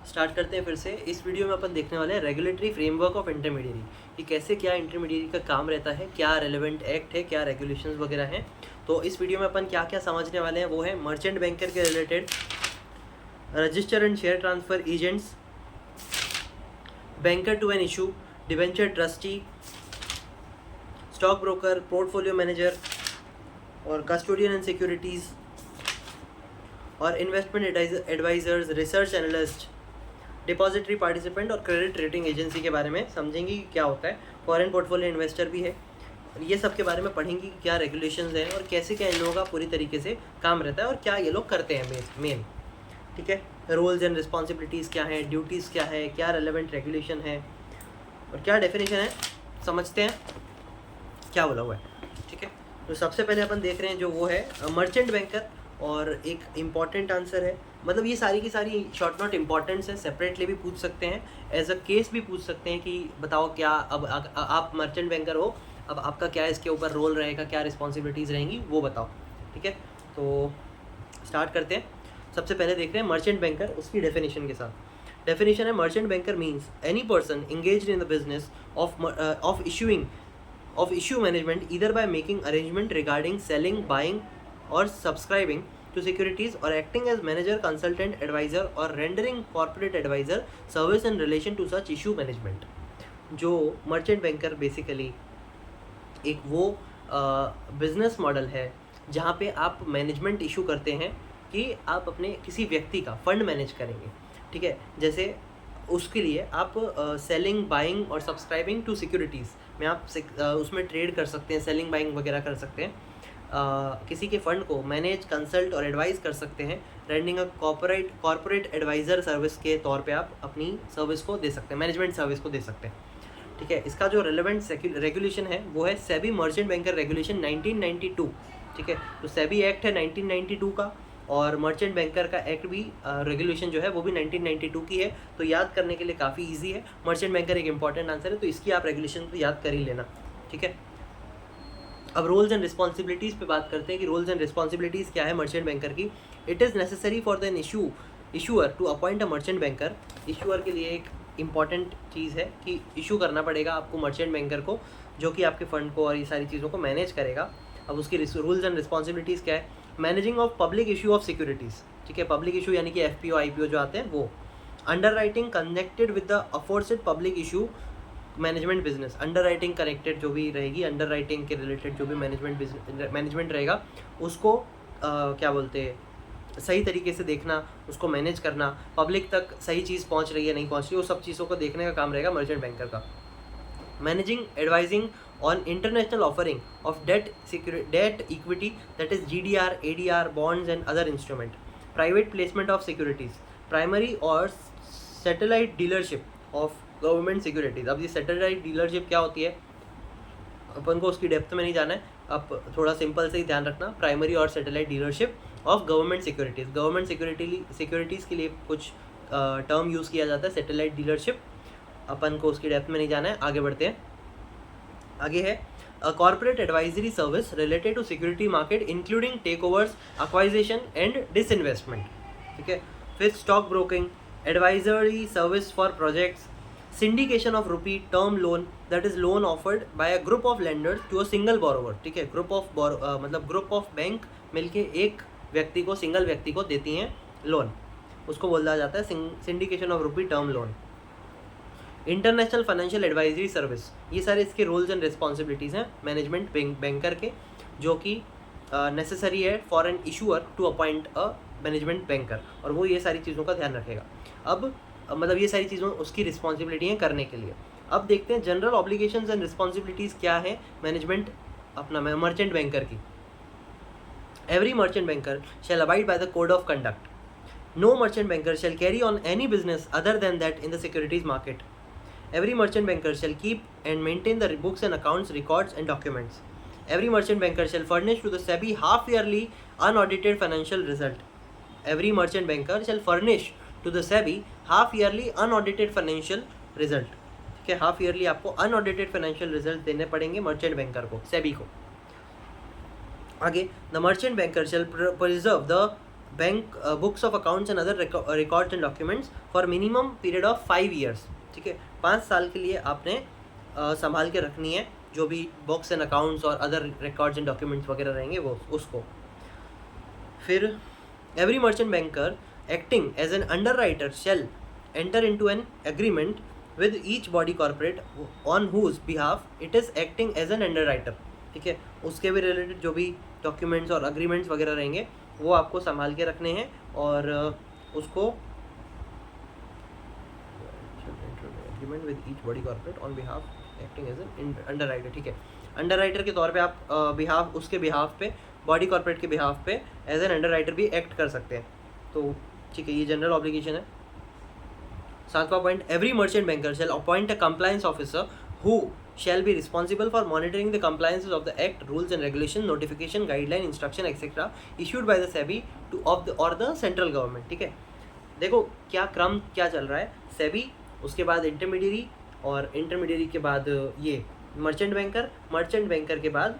Start करते हैं फिर से। इस वीडियो में अपन देखने वाले हैं रेगुलेटरी फ्रेमवर्क ऑफ इंटरमीडियरी, कि कैसे क्या इंटरमीडियरी का काम रहता है, क्या रेलेवेंट एक्ट है, क्या रेगुलेशंस वगैरह हैं। तो इस वीडियो में अपन क्या क्या समझने वाले हैं वो है मर्चेंट बैंकर के related, register and share transfer agents, banker to an issue, debenture trustee, stock broker, portfolio manager और कस्टोडियन एंड सिक्योरिटीज़ और investment advisors, research analyst, depository participant और क्रेडिट रेटिंग एजेंसी के बारे में समझेंगे कि क्या होता है। फॉरेन पोर्टफोलियो इन्वेस्टर भी है। ये सब के बारे में पढ़ेंगे कि क्या रेगुलेशंस हैं और कैसे क्या इन लोगों का पूरी तरीके से काम रहता है और क्या ये लोग करते हैं मेन। ठीक है, रोल्स एंड रिस्पॉन्सिबिलिटीज़ क्या है, ड्यूटीज़ क्या है, क्या रेलेवेंट रेगुलेशन है और क्या डेफिनेशन है, समझते हैं क्या बोला हुआ है। ठीक है, तो सबसे पहले अपन देख रहे हैं जो वो है मर्चेंट बैंकर, और एक इम्पॉर्टेंट आंसर है, मतलब ये सारी की सारी शॉर्ट नोट इम्पॉर्टेंट्स हैं, सेपरेटली भी पूछ सकते हैं, एज अ केस भी पूछ सकते हैं कि बताओ क्या अब आप मर्चेंट बैंकर हो, अब आपका क्या इसके ऊपर रोल रहेगा, क्या रिस्पॉन्सिबिलिटीज़ रहेंगी वो बताओ। ठीक है, तो स्टार्ट करते हैं। सबसे पहले देख रहे हैं मर्चेंट बैंकर, उसकी डेफिनेशन के साथ। डेफिनेशन है merchant banker means any person engaged in the business of issue management either by making arrangement regarding selling, buying or subscribing to securities or acting as manager, consultant, advisor or rendering corporate advisor service in relation to such issue management। जो merchant banker basically एक वो business model है जहाँ पे आप management issue करते हैं कि आप अपने किसी व्यक्ति का फंड मैनेज करेंगे। ठीक है, जैसे उसके लिए आप सेलिंग, बाइंग और सब्सक्राइबिंग टू सिक्योरिटीज़ में आप उसमें ट्रेड कर सकते हैं, सेलिंग बाइंग वगैरह कर सकते हैं। किसी के फंड को मैनेज, कंसल्ट और एडवाइस कर सकते हैं। Rendering a corporate advisor service के तौर पे आप अपनी सर्विस को दे सकते हैं, मैनेजमेंट सर्विस को दे सकते हैं। ठीक है, इसका जो रेलेवेंट रेगुलेशन है वो है सेबी मर्चेंट बैंकर रेगुलेशन 1992। ठीक है, तो सेबी एक्ट है 1992 का, और मर्चेंट बैंकर का एक्ट भी रेगुलेशन जो है वो भी 1992 की है। तो याद करने के लिए काफ़ी इजी है। मर्चेंट बैंकर एक इंपॉर्टेंट आंसर है, तो इसकी आप रेगुलेशन तो याद कर ही लेना। ठीक है, अब रोल्स एंड रिस्पॉन्सिबिलिटीज़ पे बात करते हैं कि रोल्स एंड रिस्पॉन्सिबिलिटीज़ क्या है मर्चेंट बैंकर की। It is necessary for the issuer to appoint a merchant banker. Issuer के लिए एक इंपॉर्टेंट चीज़ है कि इशू करना पड़ेगा आपको मर्चेंट बैंकर को, जो कि आपके फ़ंड को और ये सारी चीज़ों को मैनेज करेगा। अब उसकी रूल्स एंड रिस्पॉन्सिबिलिटीज़ क्या है। Managing of public issue of securities. ठीक है, पब्लिक इशू यानी कि FPO IPO जो आते हैं वो। Under writing connected with the aforesaid public issue management business. Under writing connected जो भी रहेगी, अंडर राइटिंग के रिलेटेड जो भी मैनेजमेंट रहेगा उसको क्या बोलते हैं, सही तरीके से देखना, उसको मैनेज करना, पब्लिक तक सही चीज़ पहुंच रही है नहीं पहुंच रही है, वो सब चीज़ों को देखने का काम रहेगा मर्चेंट बैंकर का। Managing, advising on international offering of debt equity, that is GDR, ADR, bonds and other instrument, private placement of securities, primary or satellite dealership of government securities। अब ये satellite dealership क्या होती है अपन को उसकी depth में नहीं जाना है, अब थोड़ा सिंपल से ही ध्यान रखना। प्राइमरी और satellite dealership of government securities, government securities के लिए कुछ टर्म यूज़ किया जाता है, सैटेलाइट डीलरशिप। अपन को उसकी डेप्थ में नहीं जाना है, आगे बढ़ते हैं। आगे है corporate advisory service related to security market including takeovers, acquisition and disinvestment. ठीक है, फिर stock broking, advisory service for projects, syndication of rupee term loan, that is loan offered by a group of lenders to a single borrower. ठीक है, मतलब group of bank मिलके एक व्यक्ति को, सिंगल व्यक्ति को देती हैं लोन, उसको बोला जाता है syndication of rupee term loan. International financial advisory service, ये सारे इसके रोल्स एंड रिस्पॉन्सिबिलिटीज़ हैं मैनेजमेंट बैंकर के, जो कि नेसेसरी है for an issuer to appoint a management banker, और वो ये सारी चीज़ों का ध्यान रखेगा। अब मतलब ये सारी चीज़ों उसकी रिस्पॉन्सिबिलिटी हैं करने के लिए। अब देखते हैं जनरल ऑब्लिगेशंस एंड रिस्पॉन्सिबिलिटीज़ क्या है मैनेजमेंट अपना मर्चेंट बैंकर की। Every merchant banker shall abide by the code of conduct. No merchant banker shall carry on any business other than that in the securities market. Every merchant banker shall keep and maintain the books and accounts, records and documents. Every merchant banker shall furnish to the SEBI half-yearly unaudited financial result. Every merchant banker shall furnish to the SEBI half-yearly unaudited financial result. ठीक है, half yearly आपको unaudited financial result देने पड़ेंगे merchant banker को, SEBI को। आगे, the merchant banker shall preserve the bank books of accounts and other records and documents for minimum period of 5 years. ठीक है, 5 साल के लिए आपने संभाल के रखनी है जो भी बुक्स एंड अकाउंट्स और अदर रिकॉर्ड्स एंड डॉक्यूमेंट्स वगैरह रहेंगे वो उसको। फिर every merchant banker acting as an underwriter shall enter into an agreement with each body corporate on whose behalf it is acting as an underwriter। ठीक है, उसके भी related जो भी डॉक्यूमेंट्स और अग्रीमेंट्स वगैरह रहेंगे वो आपको संभाल के रखने हैं और उसको agreement with each body corporate on behalf acting as an underwriter. ठीक है, अंडरराइटर के तौर पे आप बिहाफ उसके बिहाफ पे बॉडी कॉर्पोरेट के बिहाफ पे एज एन अंडरराइटर भी एक्ट कर सकते हैं। तो ठीक है, ये जनरल ऑब्लिगेशन है। 7वां point, every merchant banker shall appoint a compliance officer who shall be responsible for monitoring the compliances of the act, rules and regulation, notification, guideline, instruction etc. issued by the SEBI to of the or the central government। ठीक है, देखो क्या क्रम क्या चल रहा है, सेबी उसके बाद इंटरमीडियरी और इंटरमीडियरी के बाद ये मर्चेंट बैंकर के बाद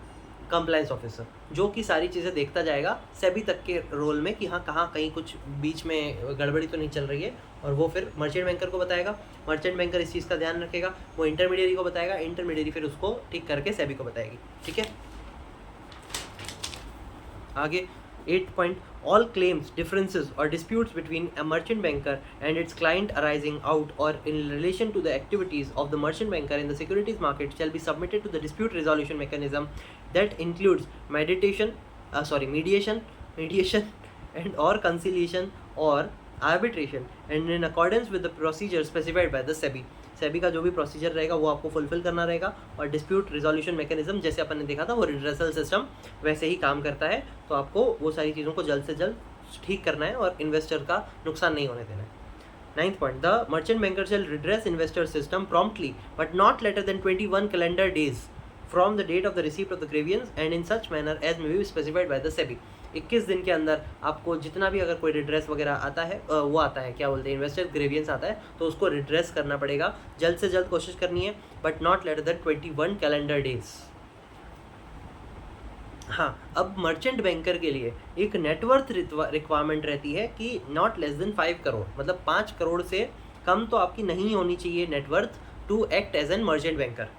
कंप्लायंस ऑफिसर, जो कि सारी चीज़ें देखता जाएगा सेबी तक के रोल में कि हाँ कहाँ कहीं कुछ बीच में गड़बड़ी तो नहीं चल रही है, और वो फिर मर्चेंट बैंकर को बताएगा, मर्चेंट बैंकर इस चीज़ का ध्यान रखेगा, वो इंटरमीडियरी को बताएगा, इंटरमीडियरी फिर उसको ठीक करके सेबी को बताएगी। ठीक है, आगे 8 point, all claims, differences or disputes between a merchant banker and its client arising out or in relation to the activities of the merchant banker in the securities market shall be submitted to the dispute resolution mechanism that includes mediation and or conciliation or arbitration and in accordance with the procedure specified by the SEBI। SEBI का जो भी procedure रहेगा वो आपको fulfil करना रहेगा, और dispute resolution mechanism जैसे अपन ने देखा था वो रिड्रेसल सिस्टम वैसे ही काम करता है। तो आपको वो सारी चीज़ों को जल्द से जल्द ठीक करना है और इन्वेस्टर का नुकसान नहीं होने देना है। 9th point, the merchant banker shall redress investor system promptly but not later than 21 calendar days from the date of the receipt of the grievance and in such manner as may be specified by the SEBI. 21 दिन के अंदर आपको जितना भी अगर कोई redress वगैरह आता है वो आता है क्या बोलते हैं इन्वेस्टर ग्रेवियंस आता है, तो उसको रिड्रेस करना पड़ेगा, जल्द से जल्द कोशिश करनी है, but not later than 21 calendar days. हाँ, अब मर्चेंट बैंकर के लिए एक नेटवर्थ रिक्वायरमेंट रहती है कि नॉट लेस देन 5 करोड़, मतलब 5 करोड़ से कम तो आपकी नहीं होनी चाहिए net worth to act as an merchant banker.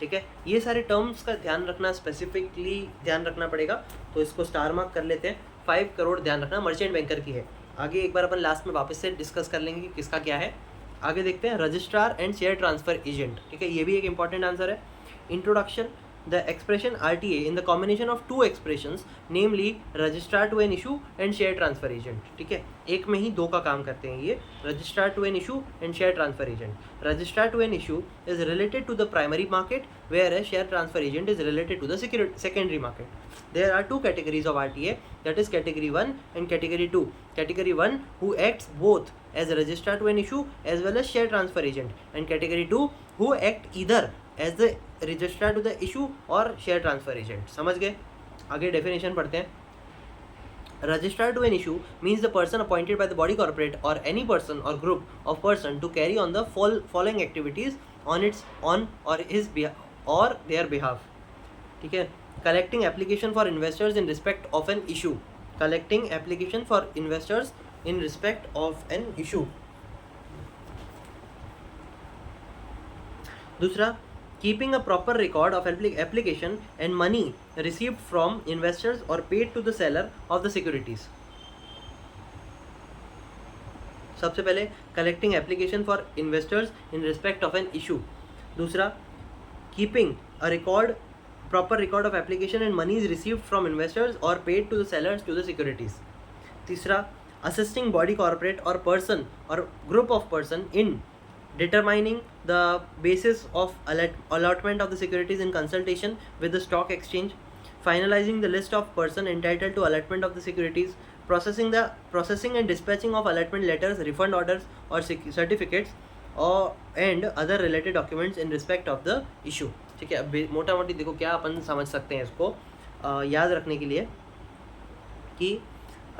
ठीक है, ये सारे टर्म्स का ध्यान रखना, स्पेसिफिकली ध्यान रखना पड़ेगा, तो इसको स्टार मार्क कर लेते हैं। 5 करोड़ ध्यान रखना मर्चेंट बैंकर की है। आगे एक बार अपन लास्ट में वापस से डिस्कस कर लेंगे कि किसका क्या है। आगे देखते हैं registrar and share transfer agent. ठीक है, ये भी एक इंपॉर्टेंट आंसर है। Introduction, the expression RTA in the combination of two expressions, namely registrar to an issue and share transfer agent। ठीक है, एक में ही दो का काम करते हैं ये, registrar to an issue and share transfer agent। registrar to an issue is related to the primary market whereas share transfer agent is related to the secondary market। There are two categories of RTA, that is category 1 and category 2। category 1 who acts both as a registrar to an issue as well as share transfer agent, and category 2 who act either as the registrar to the issue और share transfer agent। समझ गए? आगे definition पढ़ते हैं। Registrar to an issue means the person appointed by the body corporate or any person or group of person to carry on the following activities on or his or their behalf। ठीक है, collecting application for investors in respect of an issue, collecting application for investors in respect of an issue। दूसरा, keeping a proper record of application and money received from investors or paid to the seller of the securities। सबसे पहले collecting application for investors in respect of an issue। दूसरा, keeping a proper record of application and monies received from investors or paid to the sellers to the securities। तीसरा, assisting body corporate or person or group of person in determining the basis of allotment of the securities in consultation with the stock exchange, finalizing the list of person entitled to allotment of the securities, processing and dispatching of allotment letters, refund orders or certificates or and other related documents in respect of the issue। ठीक है, अब मोटा मोटी देखो क्या अपन समझ सकते हैं इसको याद रखने के लिए कि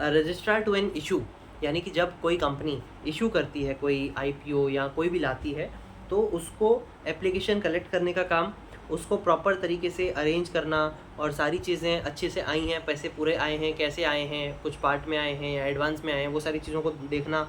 रजिस्ट्रार टू एन इशू यानी कि जब कोई कंपनी इशू करती है, कोई IPO या कोई भी लाती है, तो उसको एप्लीकेशन कलेक्ट करने का काम उसको प्रॉपर तरीके से अरेंज करना, और सारी चीज़ें अच्छे से आई हैं, पैसे पूरे आए हैं, कैसे आए हैं, कुछ पार्ट में आए हैं या एडवांस में आए हैं, वो सारी चीज़ों को देखना।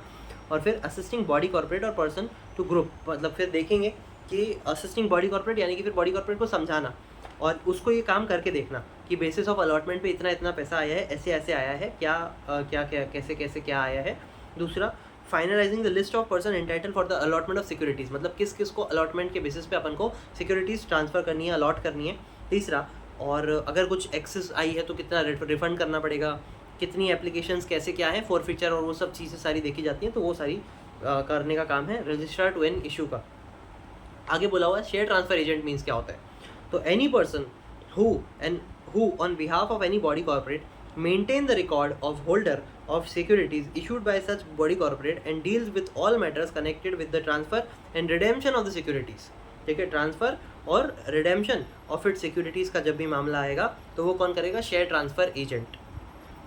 और फिर असिस्टिंग बॉडी कॉर्पोरेट और पर्सन टू ग्रुप, मतलब फिर देखेंगे कि असिस्टिंग बॉडी कॉर्पोरेट यानी कि फिर बॉडी कॉर्पोरेट को समझाना और उसको ये काम करके देखना कि बेसिस ऑफ अलॉटमेंट पे इतना इतना पैसा आया है, ऐसे ऐसे आया है, क्या क्या क्या कैसे कैसे क्या आया है। दूसरा, finalizing the list of person entitle for the allotment of securities, मतलब किस किस को अलॉटमेंट के बेसिस पे अपन को सिक्योरिटीज़ ट्रांसफ़र करनी है, अलॉट करनी है। तीसरा, और अगर कुछ एक्सेस आई है तो कितना रिफंड करना पड़ेगा, कितनी एप्लीकेशंस कैसे क्या है, फॉरफीचर और वो सब चीज़ें सारी देखी जाती हैं, तो वो सारी करने का काम है रजिस्ट्रार टू एन इशू का। आगे बोला हुआ शेयर ट्रांसफर एजेंट मीन्स क्या होता है, तो any person who on behalf of any body corporate maintain the record of holder of securities issued by such body corporate and deals with all matters connected with the transfer and redemption of the securities। ठीक है, transfer और redemption of it securities का जब भी मामला आएगा तो वो कौन करेगा, शेयर ट्रांसफ़र एजेंट।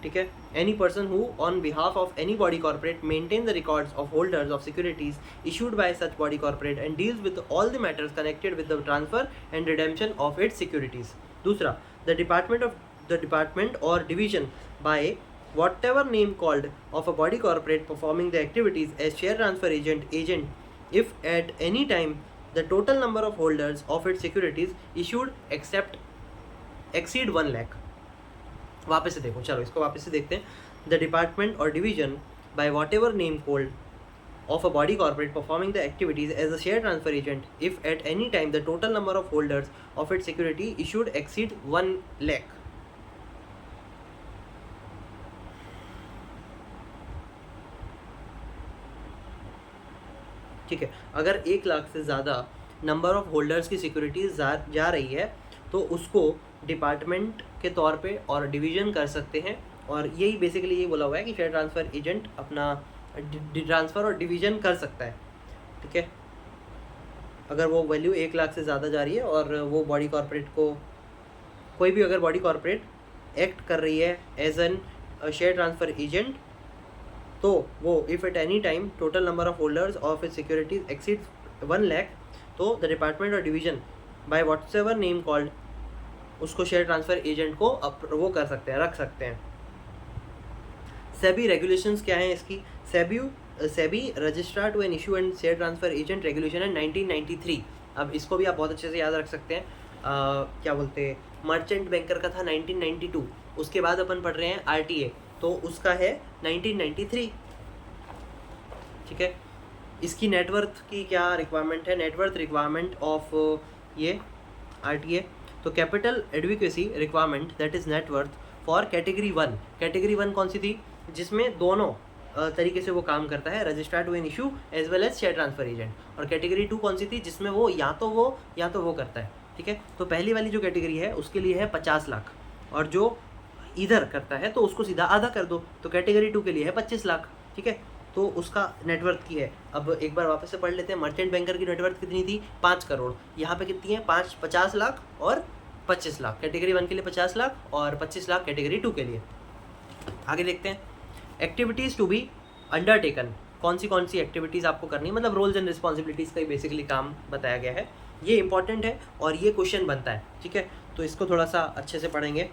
ठीक है, any person who on behalf of any body corporate maintain the records of holders of securities issued by such body corporate and deals with all the matters connected with the transfer and redemption of its securities. दूसरा, the department और division bye whatever name called of a body corporate performing the activities as share transfer agent if at any time the total number of holders of its securities issued exceed 1 lakh। वापस से देखो, चलो इसको वापस से देखते हैं। The department और division by what ever name cold of a body corporate performing the activities as a share transfer agent if at any time the total number of holders of its security issued exceed 1 lakh। ठीक है, अगर 1 लाख से ज़्यादा number of holders की securities जा रही है तो उसको डिपार्टमेंट के तौर पे और डिवीज़न कर सकते हैं, और यही बेसिकली ये बोला हुआ है कि शेयर ट्रांसफ़र एजेंट अपना ट्रांसफ़र और डिवीज़न कर सकता है। ठीक है, अगर वो वैल्यू 1 लाख से ज़्यादा जा रही है और वो बॉडी कॉर्पोरेट को कोई भी अगर बॉडी कॉर्पोरेट एक्ट कर रही है as an share transfer agent तो वो if at any time total number of holders of it securities exceed 1 lakh तो द डिपार्टमेंट और division by whatever name called उसको शेयर ट्रांसफ़र एजेंट को वो कर सकते हैं, रख सकते हैं। सेबी रेगुलेशंस क्या हैं इसकी, SEBI registrar to an issue and share transfer agent regulation है 1993। अब इसको भी आप बहुत अच्छे से याद रख सकते हैं। क्या बोलते हैं, मर्चेंट बैंकर का था 1992, उसके बाद अपन पढ़ रहे हैं RTA, तो उसका है 1993। ठीक है, इसकी नेटवर्थ की क्या रिक्वायरमेंट है, नेटवर्थ रिक्वायरमेंट ऑफ ये RTA, तो capital adequacy requirement that is net worth for category 1। Category 1 कौन सी थी, जिसमें दोनों तरीके से वो काम करता है, registrar to an issue as well as share transfer agent. और कैटेगरी 2 कौन सी थी, जिसमें वो या तो वो करता है। ठीक है, तो पहली वाली जो कैटेगरी है उसके लिए है 50 लाख, और जो इधर करता है तो उसको सीधा आधा कर दो, तो कैटेगरी 2 के लिए है 25 लाख। ठीक है, तो उसका नेटवर्थ की है। अब एक बार वापस से पढ़ लेते हैं, मर्चेंट बैंकर की नेटवर्थ कितनी थी, 5 करोड़। यहाँ पे कितनी है, 50 लाख और 25 लाख। कैटेगरी 1 के लिए 50 लाख और 25 लाख कैटेगरी 2 के लिए। आगे देखते हैं, एक्टिविटीज़ टू बी अंडरटेकन, कौन सी एक्टिविटीज़ आपको करनी है, मतलब रोल्स एंड रिस्पॉन्सिबिलिटीज़ का ही बेसिकली काम बताया गया है। ये इंपॉर्टेंट है और ये क्वेश्चन बनता है। ठीक है, तो इसको थोड़ा सा अच्छे से पढ़ेंगे।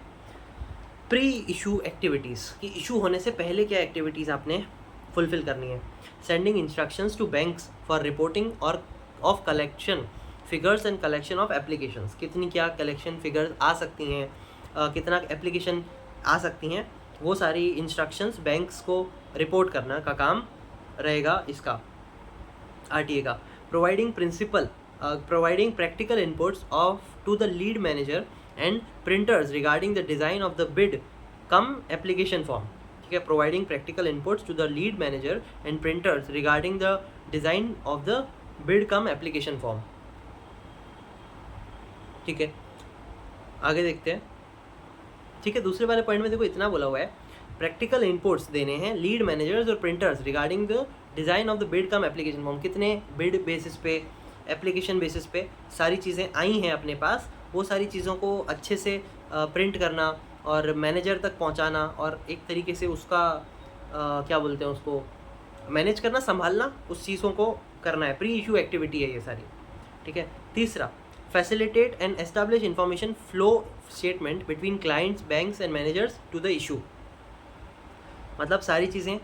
प्री इशू एक्टिविटीज़, कि इशू होने से पहले क्या एक्टिविटीज़ आपने फुलफिल करनी है। Sending instructions to banks for reporting और of collection figures and collection of applications, कितनी क्या कलेक्शन फिगर्स आ सकती हैं, कितना एप्लीकेशन आ सकती हैं, वो सारी इंस्ट्रक्शंस बैंक्स को रिपोर्ट करना का काम रहेगा इसका RTA का। Providing practical inputs of to the lead manager and printers regarding the design of the bid cum application form. ठीक है, providing practical inputs to the lead manager and printers regarding the design of the bid cum application form. ठीक है, आगे देखते हैं। ठीक है, दूसरे वाले पॉइंट में देखो इतना बोला हुआ है, प्रैक्टिकल इनपुट्स देने हैं लीड मैनेजर्स और printers regarding the design of the bid cum application form. कितने बिड बेसिस पे, एप्लीकेशन बेसिस पे सारी चीज़ें आई हैं अपने पास, वो सारी चीज़ों को अच्छे से प्रिंट करना और मैनेजर तक पहुंचाना और एक तरीके से उसका क्या बोलते हैं उसको मैनेज करना, संभालना, उस चीज़ों को करना है। प्री इशू एक्टिविटी है ये सारी। ठीक है, तीसरा, facilitate and establish information flow statement between clients, banks and managers to the issue. मतलब सारी चीज़ें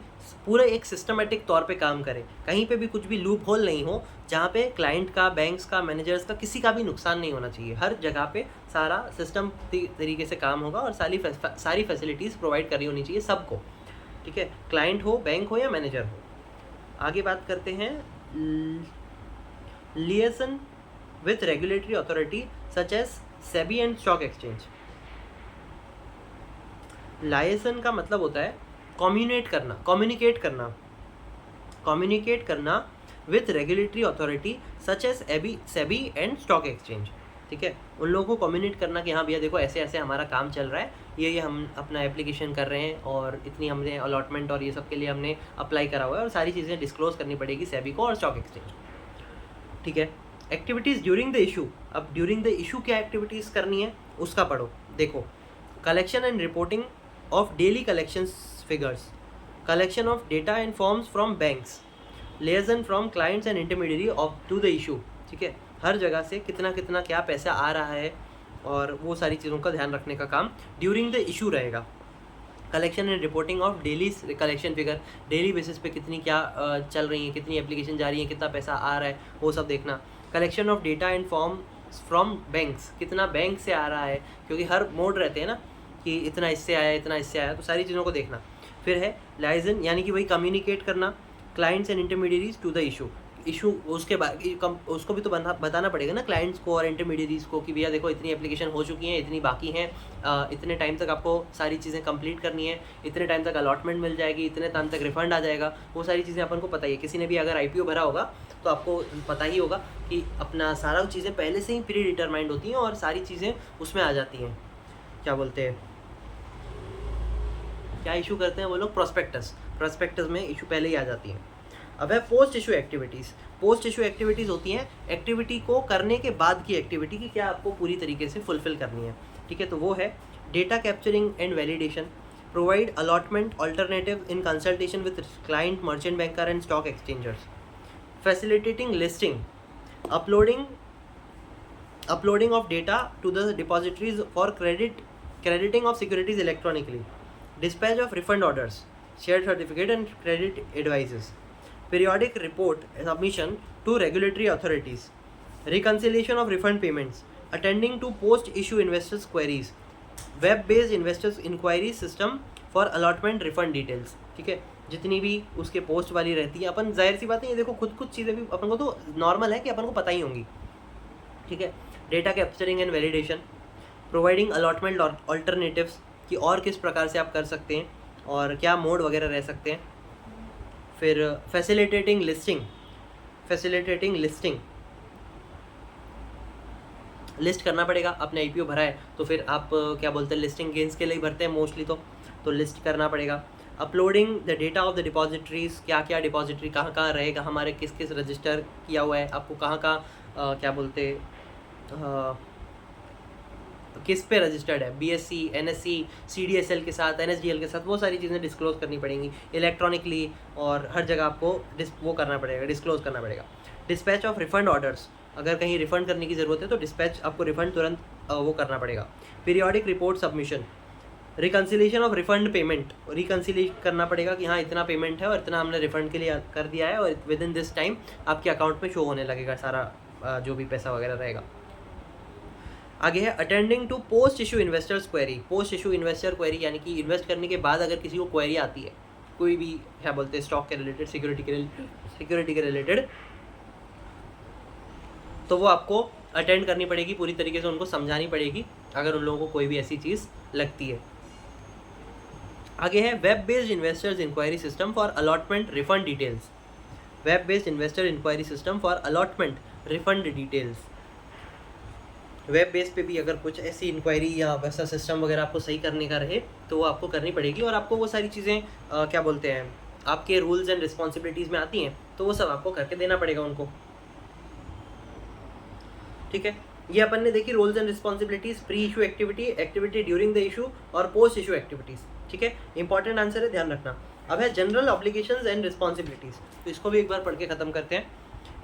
पूरे एक सिस्टमेटिक तौर पे काम करें, कहीं पे भी कुछ भी लूप होल नहीं हो जहाँ पे क्लाइंट का, बैंक्स का, मैनेजर्स का किसी का भी नुकसान नहीं होना चाहिए। हर जगह पे सारा सिस्टम तरीके से काम होगा और सारी फैसिलिटीज़ प्रोवाइड करी होनी चाहिए सबको, ठीक है, क्लाइंट हो, बैंक हो या मैनेजर हो। आगे बात करते हैं liaison with regulatory authority such as SEBI and stock exchange. Liaison का मतलब होता है कम्युनिकेट करना with regulatory authority such as SEBI and stock exchange, ठीक है, उन लोगों को कम्युनिकेट करना कि हाँ भैया देखो ऐसे ऐसे हमारा काम चल रहा है, ये हम अपना एप्लीकेशन कर रहे हैं और इतनी हमने अलॉटमेंट और ये सब के लिए हमने अप्लाई करा हुआ है, और सारी चीज़ें डिस्क्लोज करनी पड़ेगी सेबी को और स्टॉक एक्सचेंज, ठीक है। एक्टिविटीज़ ड्यूरिंग द इशू, अब ड्यूरिंग द इशू क्या एक्टिविटीज़ करनी है उसका पढ़ो। देखो, collection and reporting of daily collection figures, collection of data and forms from banks, liaison from clients and intermediary of to the issue, ठीक है, हर जगह से कितना कितना क्या पैसा आ रहा है और वो सारी चीज़ों का ध्यान रखने का काम ड्यूरिंग द इशू रहेगा। Collection and reporting of daily collection figure, daily basis पे कितनी क्या चल रही है, कितनी एप्लीकेशन जा रही है, कितना पैसा आ रहा है, वो सब देखना। Collection of data and form from banks, कितना बैंक से आ रहा है, क्योंकि हर मोड रहते हैं ना कि इतना इससे आया, इतना इससे आया, तो सारी चीज़ों को देखना। फिर है लाइजन, यानी कि वही कम्युनिकेट करना clients and intermediaries to the issue, उसके बाद उसको भी तो बताना पड़ेगा ना क्लाइंट्स को और इंटरमीडियरीज को कि भैया देखो इतनी एप्लीकेशन हो चुकी हैं, इतनी बाकी हैं, इतने टाइम तक आपको सारी चीज़ें कंप्लीट करनी है, इतने टाइम तक अलॉटमेंट मिल जाएगी, इतने टाइम तक रिफंड आ जाएगा, वो सारी चीज़ें अपन को पता ही है। किसी ने भी अगर IPO भरा होगा तो आपको पता ही होगा कि अपना सारा चीज़ें पहले से ही प्री डिटरमाइंड होती हैं और सारी चीज़ें उसमें आ जाती हैं। क्या बोलते हैं, क्या इशू करते हैं वो लोग, प्रोस्पेक्टस में इशू पहले ही आ जाती है। अब है post issue activities. Post issue activities होती हैं एक्टिविटी को करने के बाद की एक्टिविटी की क्या आपको पूरी तरीके से फुलफिल करनी है, ठीक है। तो वो है data capturing and validation, provide allotment alternative in consultation with client, merchant banker and stock exchangers, facilitating listing, uploading of data to the depositories for crediting of securities electronically, dispatch of refund orders, shared certificate and credit advices, periodic report submission to regulatory authorities, reconciliation of refund payments, attending to post-issue investors' queries, web-based investors inquiry system for allotment refund details, ठीक है। जितनी भी उसके post वाली रहती है, अपन जाहिर सी बात है ये देखो खुद कुछ चीज़ें भी अपन को तो नॉर्मल है कि अपन को पता ही होंगी, ठीक है। Data capturing and validation, providing allotment alternatives कि और किस प्रकार से आप कर सकते हैं और क्या मोड वगैरह रह सकते हैं। फिर फैसिलिटेटिंग लिस्टिंग, लिस्ट करना पड़ेगा। आपने IPO भरा है तो फिर आप क्या बोलते हैं लिस्टिंग गेन्स के लिए भरते हैं मोस्टली, तो लिस्ट करना पड़ेगा। Uploading the data of the depositories, क्या क्या डिपॉजिटरी कहाँ कहाँ रहेगा, हमारे किस किस रजिस्टर किया हुआ है, आपको कहाँ कहाँ क्या बोलते किस पे रजिस्टर्ड है, BSE, NSE, CDSL के साथ, NSDL के साथ, वो सारी चीज़ें डिस्क्लोज करनी पड़ेंगी इलेक्ट्रॉनिकली और हर जगह आपको वो करना पड़ेगा, डिस्क्लोज करना पड़ेगा। डिस्पैच ऑफ रिफंड ऑर्डर्स, अगर कहीं रिफंड करने की ज़रूरत है तो डिस्पैच आपको रिफंड तुरंत वो करना पड़ेगा। Periodic report submission, reconciliation of refund payment, reconcile करना पड़ेगा कि हाँ इतना पेमेंट है और इतना हमने रिफंड के लिए कर दिया है और विद इन दिस टाइम आपके अकाउंट में शो होने लगेगा सारा जो भी पैसा वगैरह रहेगा। आगे है attending to post issue investors query. Post issue investor query यानी कि इन्वेस्ट करने के बाद अगर किसी को क्वेरी आती है कोई भी क्या बोलते हैं स्टॉक के रिलेटेड, सिक्योरिटी के रिलेटेड, तो वो आपको अटेंड करनी पड़ेगी, पूरी तरीके से उनको समझानी पड़ेगी अगर उन लोगों को कोई भी ऐसी चीज़ लगती है। आगे है web based investors inquiry system for allotment refund details, web based investor inquiry system for allotment refund details. Web base पे भी अगर कुछ ऐसी इंक्वायरी या वैसा सिस्टम वगैरह आपको सही करने का रहे तो वो आपको करनी पड़ेगी और आपको वो सारी चीज़ें क्या बोलते हैं आपके रूल्स एंड रिस्पॉन्सिबिलिटीज़ में आती हैं, तो वो सब आपको करके देना पड़ेगा उनको, ठीक है। ये अपन ने देखी roles and responsibilities, pre issue activity during the issue और पोस्ट इशू एक्टिविटीज़, ठीक है। इंपॉर्टेंट आंसर है, ध्यान रखना। अब है जनरल ऑब्लिगेशंस एंड रिस्पॉन्सिबिलिटीज़, तो इसको भी एक बार पढ़ के ख़त्म करते हैं।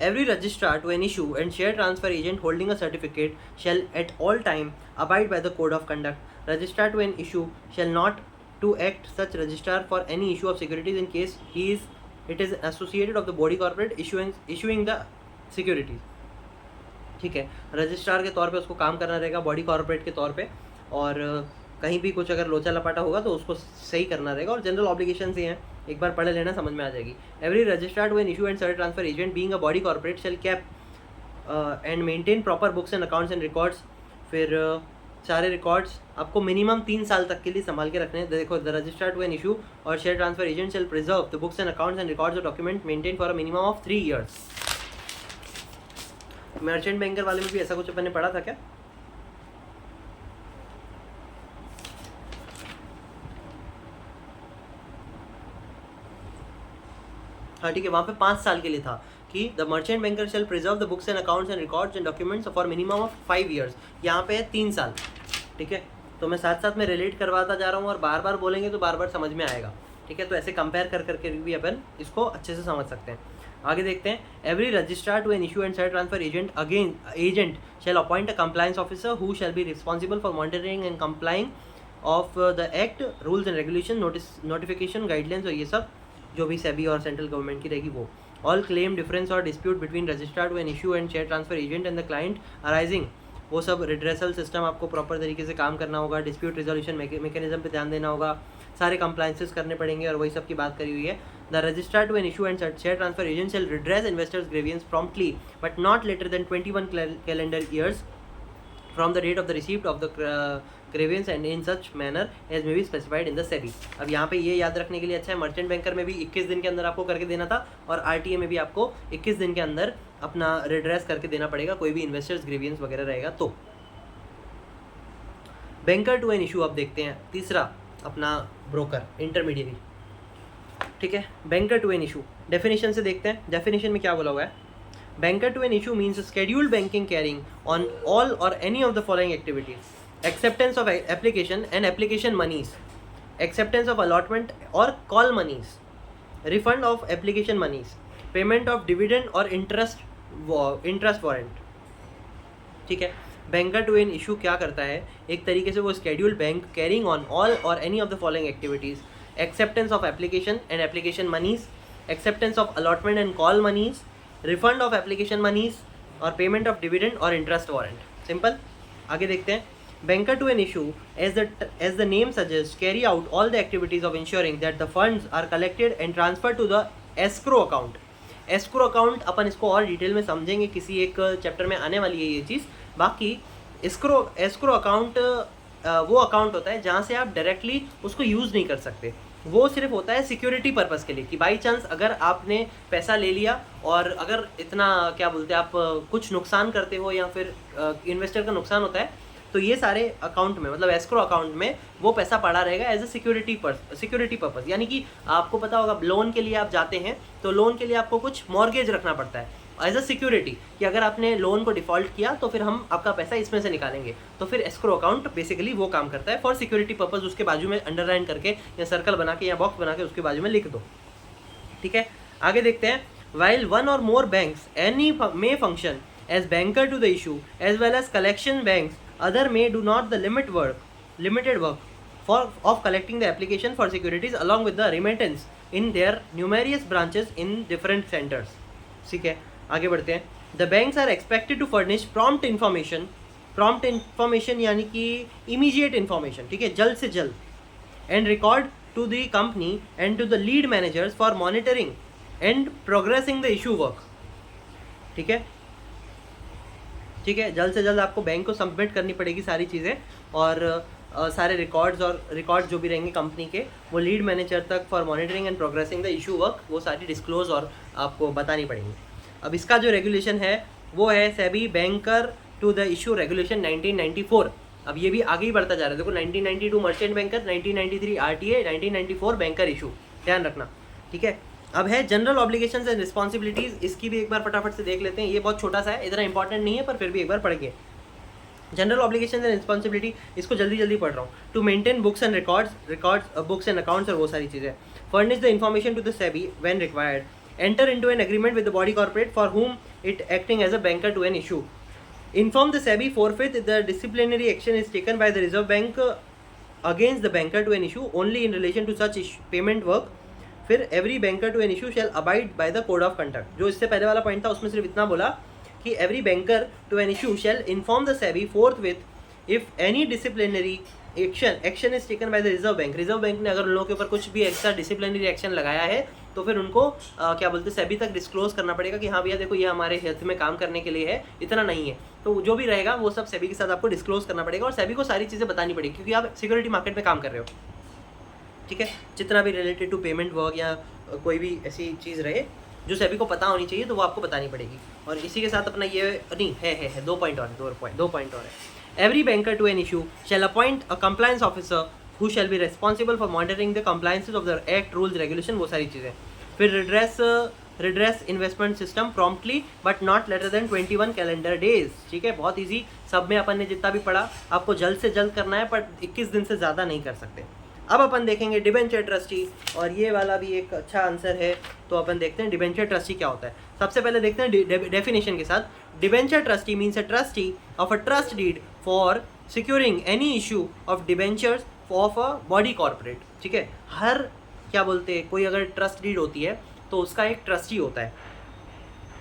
Every registrar to an issue and share transfer agent holding a certificate shall at all time abide by the code of conduct. Registrar to an issue shall not to act such registrar for any issue of securities in case it is associated of the body corporate issuing the securities. ठीक है, registrar के तौर पे उसको काम करना रहेगा body corporate के तौर पे, और कहीं भी कुछ अगर लोचा लपाटा होगा तो उसको सही करना रहेगा। और जनरल ऑब्लिगेशन ही हैं, एक बार पढ़ लेना, समझ में आ जाएगी। Every registrar to an issue and share transfer agent being a body corporate shall keep and maintain proper books and accounts and records. फिर सारे रिकॉर्ड्स आपको मिनिमम 3 साल तक के लिए संभाल के रखने हैं। देखो, the registrar to an issue और share transfer agent shall preserve the books and accounts and records और document maintain for a minimum of 3 years। Merchant banker वाले में भी ऐसा कुछ अपन ने पढ़ा था क्या? हाँ ठीक है, वहाँ पे 5 साल के लिए था कि the merchant banker shall preserve the books and accounts and records and documents for minimum of 5 years। यहाँ पे है 3 साल। ठीक है, तो मैं साथ साथ में रिलेट करवाता जा रहा हूँ और बार बार बोलेंगे तो बार बार समझ में आएगा। ठीक है, तो ऐसे कंपेयर कर करके भी अपन इसको अच्छे से समझ सकते हैं। आगे देखते हैं। Every registrar to an issue and share transfer agent shall appoint a compliance officer who shall be responsible for monitoring and complying of the act, rules and regulation, notification, guidelines और ये सब जो भी सेबी और सेंट्रल गवर्नमेंट की रहेगी वो। All claim, difference और dispute between registrar to an issue and share transfer agent and the client arising, वो सब रिड्रेसल सिस्टम आपको प्रॉपर तरीके से काम करना होगा। डिस्प्यूट रिजोल्यूशन मैकेनिज्म पे ध्यान देना होगा, सारे कंप्लाइंसेस करने पड़ेंगे और वही सब की बात करी हुई है। The registrar to an issue and share transfer agent shall redress investors grievance promptly but not later than 21 calendar years from the date of the receipt of the grievance and in such manner as may be specified in the SEBI। अब यहाँ पे ये याद रखने के लिए अच्छा है, मर्चेंट बैंकर में भी 21 दिन के अंदर आपको करके देना था और आरटीए में भी आपको 21 दिन के अंदर अपना रिड्रेस करके देना पड़ेगा कोई भी इन्वेस्टर्स ग्रीवियंस वगैरह रहेगा तो। बैंकर टू एन इशू अब देखते हैं, तीसरा अपना ब्रोकर इंटरमीडिएरी। ठीक है, banker to an issue definition से देखते हैं। डेफिनेशन में क्या बोला हुआ है? Banker to an issue means scheduled banking carrying on all or any of the following activities: acceptance of application and application monies, acceptance of allotment or call monies, refund of application monies, payment of dividend or interest warrant। ठीक है, banker to an issue क्या करता है? एक तरीके से वो scheduled bank carrying on all or any of the following activities: acceptance of application and application monies, acceptance of allotment and call monies, refund of application monies और payment of dividend और interest warrant. Simple. आगे देखते हैं। Banker to an issue as the name suggest carry out all the activities of ensuring that the funds are collected and transfer to the escrow account. Escrow account अपन इसको और detail में समझेंगे, किसी एक चैप्टर में आने वाली है ये चीज़। बाकी एस्क्रो अकाउंट वो अकाउंट होता है जहाँ से आप डायरेक्टली उसको यूज़ नहीं कर सकते, वो सिर्फ होता है सिक्योरिटी पर्पस के लिए कि बाई चांस अगर आपने पैसा ले लिया और अगर इतना क्या बोलते हैं आप कुछ नुकसान करते हो या फिर इन्वेस्टर का नुकसान होता है तो ये सारे अकाउंट में मतलब एस्क्रो अकाउंट में वो पैसा पड़ा रहेगा एज ए सिक्योरिटी पर्पस। यानी कि आपको पता होगा लोन के लिए आप जाते हैं तो लोन के लिए आपको कुछ मॉर्गेज रखना पड़ता है एज अ सिक्योरिटी कि अगर आपने लोन को डिफ़ॉल्ट किया तो फिर हम आपका पैसा इसमें से निकालेंगे। तो फिर एस्क्रो अकाउंट बेसिकली वो काम करता है फॉर सिक्योरिटी पर्पस। उसके बाजू में अंडरलाइन करके या सर्कल बना के या बॉक्स बना के उसके बाजू में लिख दो। ठीक है, आगे देखते हैं। वाइल वन और more banks any may function as banker to the issue as well as collection banks other may do not the limited work for of collecting the application for securities along with the remittance in their numerous branches in different centres. ठीक है, आगे बढ़ते हैं। The banks are expected to furnish prompt information यानी कि immediate information, ठीक है, जल्द से जल्द, and record to the company and to the lead managers for monitoring and progressing the issue work. ठीक है, जल्द से जल्द आपको बैंक को सबमिट करनी पड़ेगी सारी चीज़ें और सारे रिकॉर्ड्स जो भी रहेंगे कंपनी के वो लीड मैनेजर तक for monitoring and progressing the issue work वो सारी डिस्क्लोज और आपको बतानी पड़ेंगी। अब इसका जो रेगुलेशन है वो है SEBI banker to the issue regulation 1994। अब ये भी आगे ही बढ़ता जा रहा है। देखो 1992 merchant banker, 1993 RTA, 1994 banker issue, ध्यान रखना। ठीक है, अब है जनरल ऑब्लिगेशंस एंड रिस्पॉन्सिबिलिटीज़। इसकी भी एक बार फटाफट से देख लेते हैं। ये बहुत छोटा सा है, इतना इंपॉर्टेंट नहीं है पर फिर भी एक बार पढ़ेंगे। जनरल ऑब्लिगेशंस एंड रिस्पॉन्सिबिलिटी, इसको जल्दी पढ़ रहा हूँ। To maintain books and records books and accounts और वो सारी चीज़ें। Furnish the information to the SEBI when required enter into an agreement with the body corporate for whom it acting as a banker to an issue. Inform the SEBI forthwith if the disciplinary action is taken by the Reserve Bank against the banker to an issue only in relation to such payment work. फिर every banker to an issue shall abide by the code of conduct. जो इससे पहले वाला point था उसमें सिर्फ इतना बोला कि every banker to an issue shall inform the SEBI forthwith if any disciplinary action is taken by the reserve bank. Reserve bank ने अगर उन लोगों के ऊपर कुछ भी एक्स्ट्रा डिसिप्लिनरी एक्शन लगाया है तो फिर उनको क्या बोलते हैं सेबी तक डिस्क्लोज करना पड़ेगा कि हाँ भैया देखो ये हमारे हेल्थ में काम करने के लिए है, इतना नहीं है. तो जो भी रहेगा वो सब सेबी के साथ आपको डिस्क्लोज करना पड़ेगा और सेबी को सारी चीज़ें बतानी पड़ेगी क्योंकि आप सिक्योरिटी मार्केट में काम कर रहे हो. ठीक है, जितना भी रिलेटेड टू पेमेंट वर्क या कोई भी ऐसी चीज़ रहे जो सेबी को पता होनी चाहिए तो वो आपको बतानी पड़ेगी. और इसी के साथ अपना ये नहीं है 2 पॉइंट और है. Every banker to an issue shall appoint a compliance officer who shall be responsible for monitoring the compliances of the act, rules, regulation, वो सारी चीज़ें. फिर redress investment system promptly but not later than 21 calendar days. ठीक है, बहुत easy. सब में अपन ने जितना भी पढ़ा आपको जल्द से जल्द करना है पर 21 दिन से ज़्यादा नहीं कर सकते. अब अपन देखेंगे डिबेंचर ट्रस्टी और ये वाला भी एक अच्छा आंसर है. तो अपन देखते हैं डिबेंचर ट्रस्टी क्या होता है. सबसे पहले देखते हैं डेफिनेशन के साथ. Debenture trustee means a trustee of a trust deed for securing any issue of debentures of a body corporate. ठीक है, हर क्या बोलते हैं कोई अगर ट्रस्ट डीड होती है तो उसका एक ट्रस्टी होता है.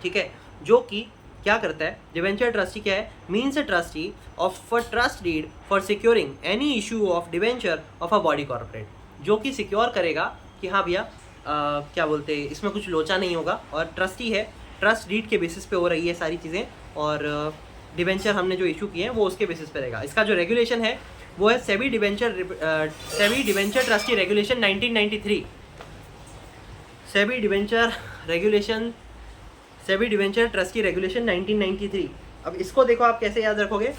ठीक है, जो कि क्या करता है. डिबेंचर ट्रस्टी क्या है. Means a trustee of a trust deed for securing any issue of debenture of a body corporate, जो कि सिक्योर करेगा कि हाँ भैया क्या बोलते हैं इसमें कुछ लोचा नहीं होगा. और ट्रस्टी है, ट्रस्ट डीड के बेसिस पे हो रही है सारी चीज़ें और डिबेंचर हमने जो इशू किए हैं वो उसके बेसिस पे रहेगा. इसका जो रेगुलेशन है वो है SEBI debenture trustee regulation 1993. SEBI debenture trustee regulation 1993. अब इसको देखो आप कैसे याद रखोगे.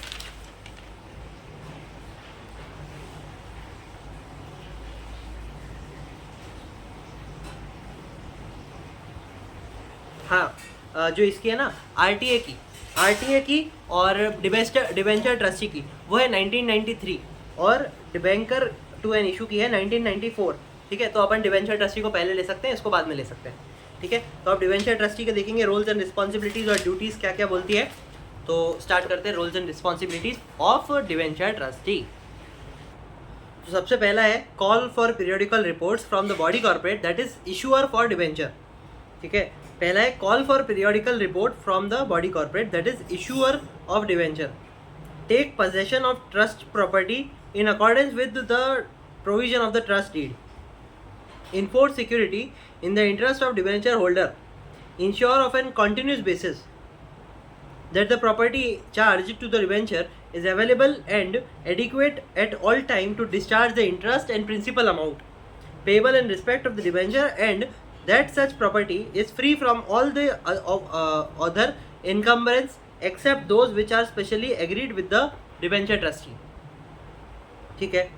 हाँ, जो इसकी है ना आरटीए की और डिबेंचर ट्रस्टी की वो है 1993 और डिबेंकर टू एन इशू की है 1994. ठीक है, तो अपन डिबेंचर ट्रस्टी को पहले ले सकते हैं, इसको बाद में ले सकते हैं. ठीक है, तो आप डिबेंचर ट्रस्टी के देखेंगे रोल्स एंड रिस्पॉन्सिबिलिटीज़ और ड्यूटीज़ क्या क्या बोलती है. तो स्टार्ट करते हैं roles and responsibilities of debenture trustee. तो सबसे पहला है call for periodical reports from the body corporate that is issuer for debenture. ठीक है, पहला है call for periodical report from the body corporate that is issuer of debenture. Take possession of trust property in accordance with the provision of the trust deed. Enforce security in the interest of debenture holder. Ensure of an continuous basis that the property charged to the debenture is available and adequate at all time to discharge the interest and principal amount payable in respect of the debenture, and that such property is free from all the other encumbrance except those which are specially agreed with the debenture trustee. ठीक है,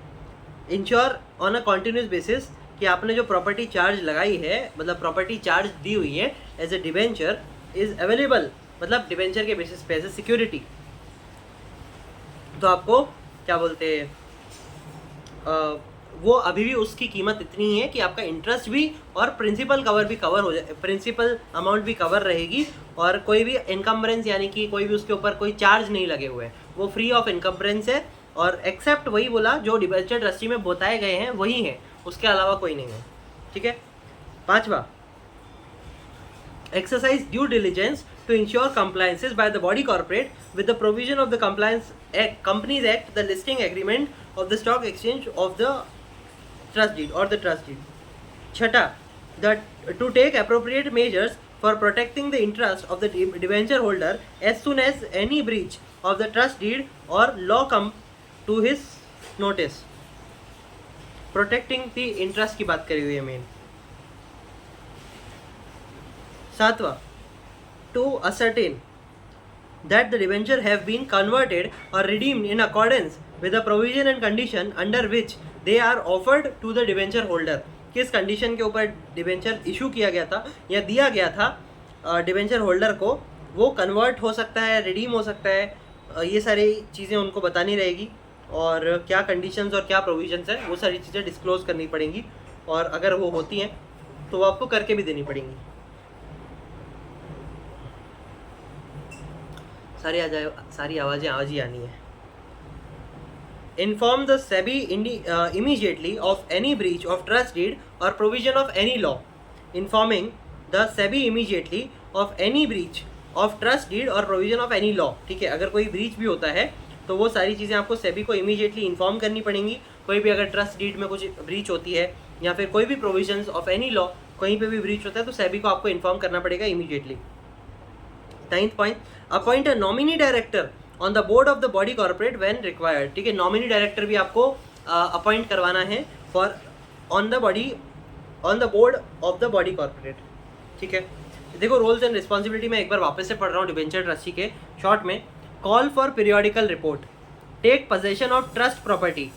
ensure on a continuous basis कि आपने जो property charge लगाई है मतलब property charge दी हुई है as a debenture is available, मतलब डिबेंचर के बेसिस पे एज ए सिक्योरिटी. तो आपको क्या बोलते हैं वो अभी भी उसकी कीमत इतनी है कि आपका इंटरेस्ट भी और प्रिंसिपल हो जाए, प्रिंसिपल अमाउंट भी कवर रहेगी और कोई भी इनकम्बरेंस यानी कि कोई भी उसके ऊपर कोई चार्ज नहीं लगे हुए हैं, वो फ्री ऑफ इनकम्बरेंस है. और एक्सेप्ट वही बोला जो डिबेंचर ट्रस्टी में बताए गए हैं वही हैं, उसके अलावा कोई नहीं है. ठीक है, पांचवा exercise due diligence to ensure compliances by the body corporate with the provision of the companies act, the listing agreement of the stock exchange of the trust deed और द ट्रस्ट डीड. छठा to take appropriate measures for protecting the interest of the debenture holder as soon as any breach of the trust deed और law come to his notice. Protecting the interest की बात करी हुई है मेन. सातवां to ascertain that the debenture have been converted और redeemed in accordance with the provision and condition under which they are offered to the debenture holder. किस condition के ऊपर डिबेंचर इशू किया गया था या दिया गया था डिबेंचर होल्डर को, वो कन्वर्ट हो सकता है, रिडीम हो सकता है, ये सारी चीज़ें उनको बतानी रहेगी और क्या कंडीशंस और क्या प्रोविजंस है वो सारी चीज़ें डिस्क्लोज करनी पड़ेंगी और अगर वो होती हैं तो वो आपको करके भी देनी पड़ेंगी. सारी आवाज़ें आज ही आनी है. Inform the SEBI immediately of any breach of trust deed or provision of any law. Informing the SEBI immediately of any breach of trust deed or provision of any law. ठीक है, अगर कोई ब्रीच भी होता है तो वो सारी चीज़ें आपको सेबी को इमीडिएटली इन्फॉर्म करनी पड़ेंगी. कोई भी अगर ट्रस्ट डीड में कुछ ब्रीच होती है या फिर कोई भी प्रोविजंस ऑफ एनी लॉ कहीं पे भी ब्रीच होता है तो सेबी को आपको इन्फॉर्म करना पड़ेगा immediately. 9th point, appoint a nominee director on the board of the body corporate when required. ठीक है, नॉमिनी डायरेक्टर भी आपको अपॉइंट करवाना है for on the board of the body corporate. ठीक है, देखो रोल्स एंड रिस्पॉन्सिबिलिटी मैं एक बार वापस से पढ़ रहा हूँ डिबेंचर ट्रस्टी के शॉर्ट में. Call for periodical report, take possession of trust property,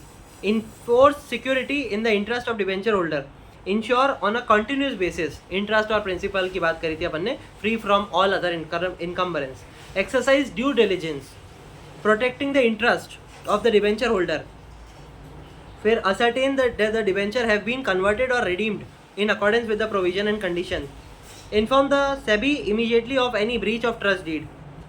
enforce security in the interest of debenture holder, ensure on a continuous basis, interest और प्रिंसिपल की बात करी थी अपन ने, free from all other encumbrance, exercise due diligence, protecting the interest of the debenture holder, फिर ascertain that the debenture have been converted or redeemed in accordance with the provision and condition, inform the SEBI immediately of any breach of trust deed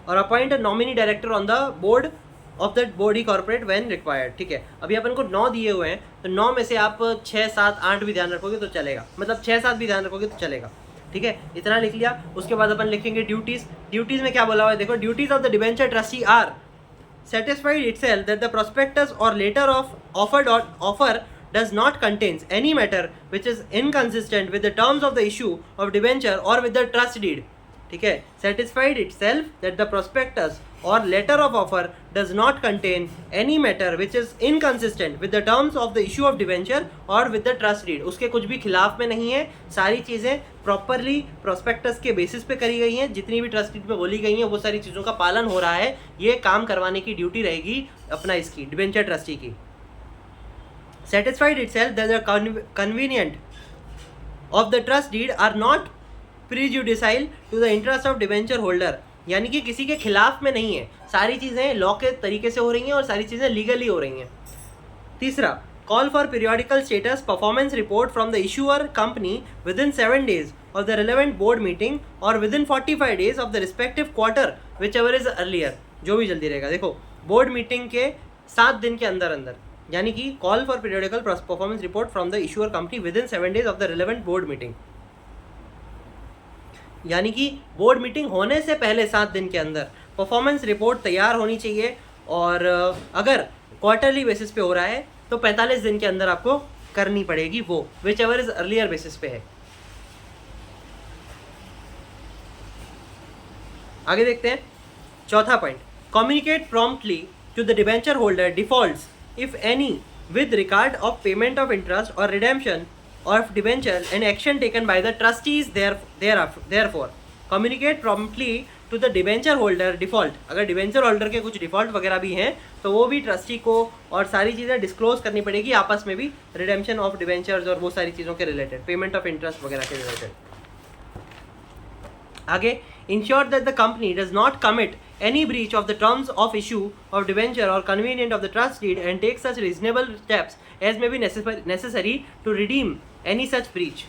और appoint a nominee director on the board of the body corporate when required. ठीक है, अभी अपन को 9 दिए हुए हैं तो 9 में से आप 6, 7, 8 भी ध्यान रखोगे तो चलेगा, मतलब 6, 7 भी ध्यान रखोगे तो चलेगा. ठीक है, इतना लिख लिया. उसके बाद अपन लिखेंगे ड्यूटीज में क्या बोला हुआ है देखो. Duties of the debenture trustee are satisfied itself that the prospectus or letter of offer does not contains any matter which is inconsistent with the terms of the issue of debenture or with the trust deed. ठीक है, satisfied itself that the prospectus or letter of offer does not contain any matter which is inconsistent with the terms of the issue of debenture or with the trust deed. उसके कुछ भी खिलाफ में नहीं है, सारी चीज़ें प्रॉपरली प्रोस्पेक्टस के बेसिस पे करी गई हैं, जितनी भी ट्रस्ट डीड में बोली गई हैं वो सारी चीज़ों का पालन हो रहा है. ये काम करवाने की ड्यूटी रहेगी अपना इसकी डिबेंचर ट्रस्टी की. satisfied itself that the convenient of the trust deed are not prejudicial to the interest of debenture holder, यानी कि किसी के खिलाफ में नहीं है, सारी चीज़ें लॉ के तरीके से हो रही हैं और सारी चीज़ें लीगली हो रही हैं. तीसरा, call for periodical status performance report from the issuer company with in 7 days of the relevant board meeting or within 45 days of the respective quarter whichever is earlier. जो भी जल्दी रहेगा. देखो बोर्ड मीटिंग के 7 दिन के अंदर अंदर, यानी कि call for periodical performance report from the issuer company with in 7 days of the relevant board meeting, यानी कि बोर्ड मीटिंग होने से पहले 7 दिन के अंदर परफॉर्मेंस रिपोर्ट तैयार होनी चाहिए. और अगर क्वार्टरली बेसिस पे हो रहा है तो 45 दिन के अंदर आपको करनी पड़ेगी वो, whichever is earlier basis पे है. आगे देखते हैं. चौथा point, communicate promptly to the debenture holder defaults if any with regard of payment of interest or redemption of debenture and action taken by the trustees therefore. Communicate promptly to the debenture holder default. अगर debenture holder के कुछ default वगैरह भी हैं तो वो भी trustee को और सारी चीज़ें डिस्क्लोज करनी पड़ेगी आपस में भी, रिडेम्पशन ऑफ डिबेंचर्स और वो सारी चीज़ों के रिलेटेड, पेमेंट ऑफ इंटरेस्ट वगैरह के रिलेटेड. आगे, ensure that the company does not commit any breach of the terms of issue of debenture or convenient of the trust deed and take such reasonable steps as may be necessary to redeem any such breach.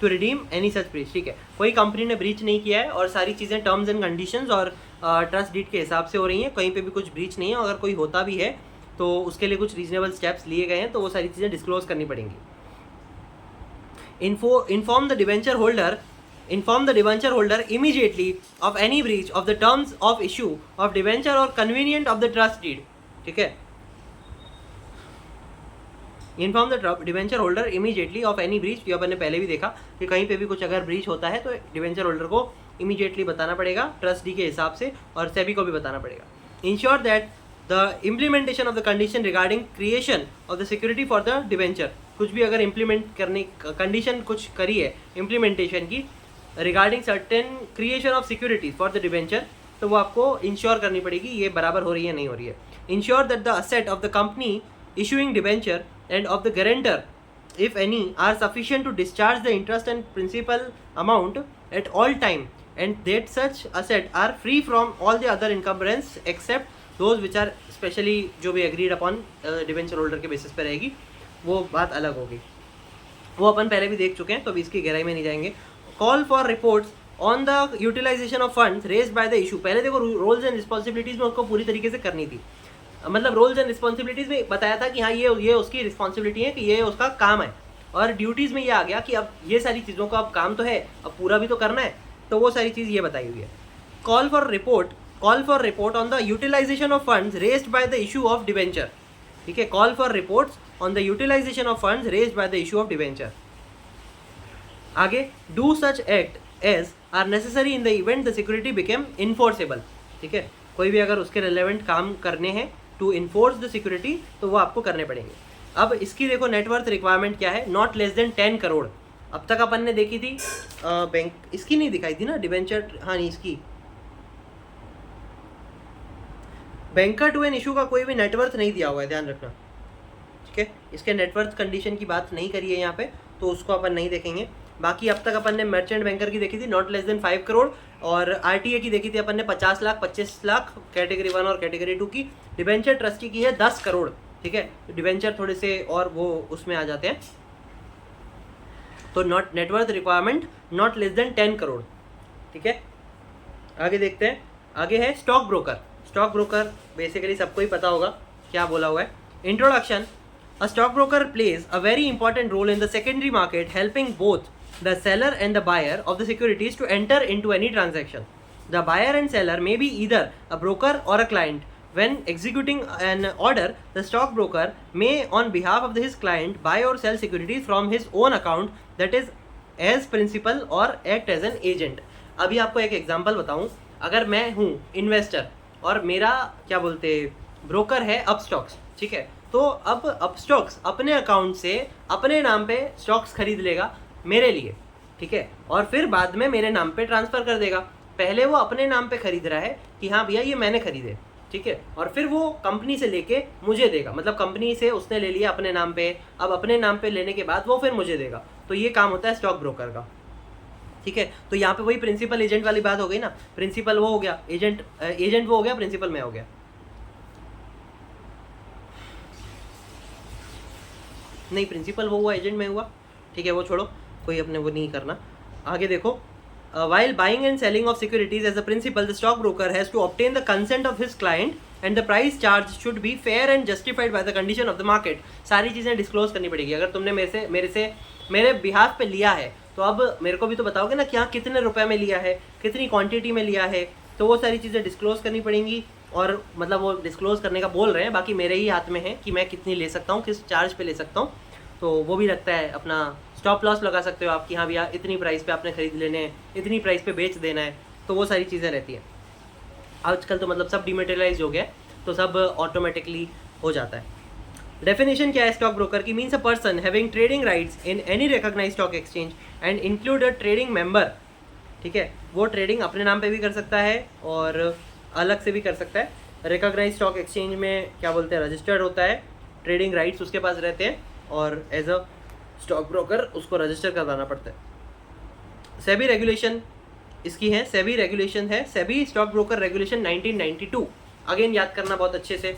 ठीक है, कोई company ने breach नहीं किया है और सारी चीज़ें टर्म्स एंड कंडीशंस और ट्रस्ट डीड के हिसाब से हो रही हैं, कहीं पे भी कुछ ब्रीच नहीं है. अगर कोई होता भी है तो उसके लिए कुछ रीजनेबल स्टेप्स लिए गए हैं तो वो सारी चीज़ें डिस्क्लोज करनी पड़ेंगी. Inform the debenture holder immediately of any breach of the terms of issue of debenture or convenient of the trust deed. ठीक है, inform the debenture holder immediately of any breach. ये अपन ने पहले भी देखा कि कहीं पे भी कुछ अगर ब्रीच होता है तो डिबेंचर होल्डर को इमीडिएटली बताना पड़ेगा ट्रस्ट डी के हिसाब से, और सेबी को भी बताना पड़ेगा. Ensure that the implementation of the condition regarding creation of the security for the debenture. कुछ भी अगर इम्प्लीमेंट करने कंडीशन कुछ करी है इम्प्लीमेंटेशन की regarding certain creation of security for the debenture, तो वो आपको इंश्योर करनी पड़ेगी ये बराबर हो रही है नहीं हो रही है. Ensure that the asset of the company issuing debenture and of the guarantor, if any, are sufficient to discharge the interest and principal amount at all time, and that such asset are free from all the other encumbrance except those which are specially जो भी agreed upon debenture holder के basis पे रहेगी, वो बात अलग होगी. वो अपन पहले भी देख चुके हैं तो अभी इसकी गहराई में नहीं जाएंगे. Call for reports on the utilisation of funds raised by the issue. पहले देखो रोल्स एंड रिस्पॉन्सिबिलिटीज में उसको पूरी तरीके से करनी थी, मतलब रोल्स एंड रिस्पॉन्सिबिलिटीज में बताया था कि हाँ ये उसकी रिस्पॉन्सिबिलिटी है, कि ये उसका काम है, और ड्यूटीज़ में ये आ गया कि अब ये सारी चीज़ों का अब काम तो है, अब पूरा भी तो करना है, तो वो सारी चीज़ ये बताई हुई है। Call for report on the utilisation of funds raised by the issue of debenture. ठीक है, call for reports on the utilisation of funds raised by the issue of debenture. आगे, do such act as are necessary in the event the security became enforceable. ठीक है, कोई भी अगर उसके relevant काम करने हैं टू इन्फोर्स द सिक्योरिटी तो वो आपको करने पड़ेंगे। अब इसकी देखो नेटवर्थ रिक्वायरमेंट क्या है, नॉट लेस देन 10 करोड़। अब तक अपन ने देखी थी बैंक, इसकी नहीं दिखाई थी ना डिवेंचर, हाँ नहीं इसकी, बैंकर टू एन इशू का कोई भी नेटवर्थ नहीं दिया हुआ है, ध्यान रखना। ठीक है, इसके नेटवर्थ कंडीशन की बात नहीं करी है यहाँ पे, तो उसको अपन नहीं देखेंगे। बाकी अब तक अपन ने मर्चेंट बैंकर की देखी थी नॉट लेस देन 5 करोड़, और आरटीए की देखी थी अपन ने 50 लाख 25 लाख कैटेगरी 1 और कैटेगरी 2 की। डिवेंचर ट्रस्टी की है 10 करोड़। ठीक है, डिवेंचर थोड़े से और वो उसमें आ जाते हैं, तो not net worth requirement not less than 10 crore. ठीक है, आगे देखते हैं। आगे है stock broker. Stock broker basically सबको ही पता होगा क्या बोला हुआ है। Introduction, a stock broker plays a very important role in the secondary market, helping both the seller and the buyer of the securities to enter into any transaction. The buyer and seller may be either a broker or a client. When executing an order, the stockbroker may, on behalf of his client, buy or sell securities from his own account, that is, as principal, or act as an agent. अभी आपको एक example बताऊं, अगर मैं हूं investor और मेरा क्या बोलते ब्रोकर है अपस्टॉक्स, ठीक है, तो अब अपस्टॉक्स अपने अकाउंट से अपने नाम पे स्टॉक्स खरीद लेगा मेरे लिए, ठीक है, और फिर बाद में मेरे नाम पे ट्रांसफ़र कर देगा। पहले वो अपने नाम पे खरीद रहा है कि हाँ भैया ये मैंने खरीदे, ठीक है, और फिर वो कंपनी से लेके मुझे देगा, मतलब कंपनी से उसने ले लिया अपने नाम पे, अब अपने नाम पे लेने के बाद वो फिर मुझे देगा। तो ये काम होता है स्टॉक ब्रोकर का। ठीक है, तो यहाँ पे वही प्रिंसिपल एजेंट वाली बात हो गई ना, प्रिंसिपल वो हो गया, एजेंट वो हो गया, प्रिंसिपल मैं हो गया। नहीं, प्रिंसिपल वो हुआ, एजेंट में हुआ, ठीक है, वो छोड़ो, कोई अपने वो नहीं करना। आगे देखो, while buying and selling of securities as a principal, the stockbroker has to obtain the consent of his client and the price charged should be fair and justified by the condition of the market. सारी चीज़ें disclose करनी पड़ेगी। अगर तुमने मेरे behalf पे लिया है तो अब मेरे को भी तो बताओगे ना कि हाँ कितने रुपए में लिया है, कितनी क्वांटिटी में लिया है, तो वो सारी चीज़ें डिस्क्लोज करनी पड़ेंगी। और मतलब वो डिस्क्लोज करने का बोल रहे हैं, बाकी मेरे ही हाथ में है कि मैं कितनी ले सकता हूँ, किस चार्ज पे ले सकता हूँ। तो वो भी लगता है, अपना स्टॉप लॉस लगा सकते हो आप कि हाँ भैया इतनी प्राइस पे आपने खरीद लेने हैं, इतनी प्राइस पे बेच देना है, तो वो सारी चीज़ें रहती हैं। आजकल तो मतलब सब डिमेटेरियलाइज हो गया, तो सब ऑटोमेटिकली हो जाता है। डेफिनेशन क्या है स्टॉक ब्रोकर की? Means a person having trading rights in any recognised stock exchange and include a trading member. ठीक है, वो ट्रेडिंग अपने नाम पे भी कर सकता है और अलग से भी कर सकता है। रिकॉग्नाइज्ड स्टॉक एक्सचेंज में क्या बोलते हैं, रजिस्टर्ड होता है, ट्रेडिंग राइट्स उसके पास रहते हैं, और एज अ स्टॉक ब्रोकर उसको रजिस्टर करवाना पड़ता है। सेबी रेगुलेशन इसकी है, सेबी रेगुलेशन है, SEBI stock broker regulation 1992। Again याद करना बहुत अच्छे से।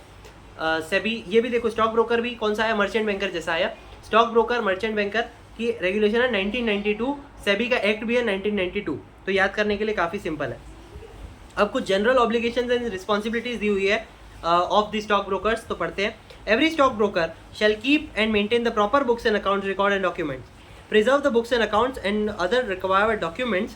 सेबी ये भी देखो, स्टॉक ब्रोकर भी कौन सा आया, मर्चेंट बैंकर जैसा आया। स्टॉक ब्रोकर मर्चेंट बैंकर की रेगुलेशन है 1992, सेबी का एक्ट भी है 1992, तो याद करने के लिए काफ़ी सिंपल है। अब कुछ जनरल ऑब्लिगेशंस एंड रिस्पॉन्सिबिलिटीज दी हुई है ऑफ द स्टॉक ब्रोकर्स, तो पढ़ते हैं। Every stockbroker shall keep and maintain the proper books and accounts record and documents. Preserve the books and accounts and other required documents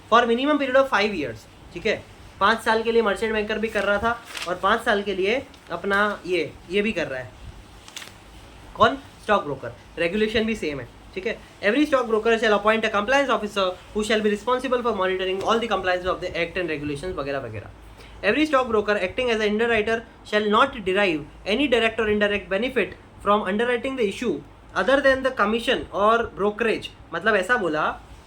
for minimum period of 5 years. ठीक है, 5 साल के लिए merchant banker भी कर रहा था और 5 साल के लिए अपना ये भी कर रहा है। कौन? Stock broker. रेगुलेशन भी सेम है, ठीक है। Every stock broker shall appoint a compliance officer who shall be responsible for monitoring all the compliance of the act and regulations वगैरह वगैरह। Every stockbroker acting as an underwriter shall not derive any direct or indirect benefit from underwriting the issue other than the commission or brokerage। मतलब ऐसा बोला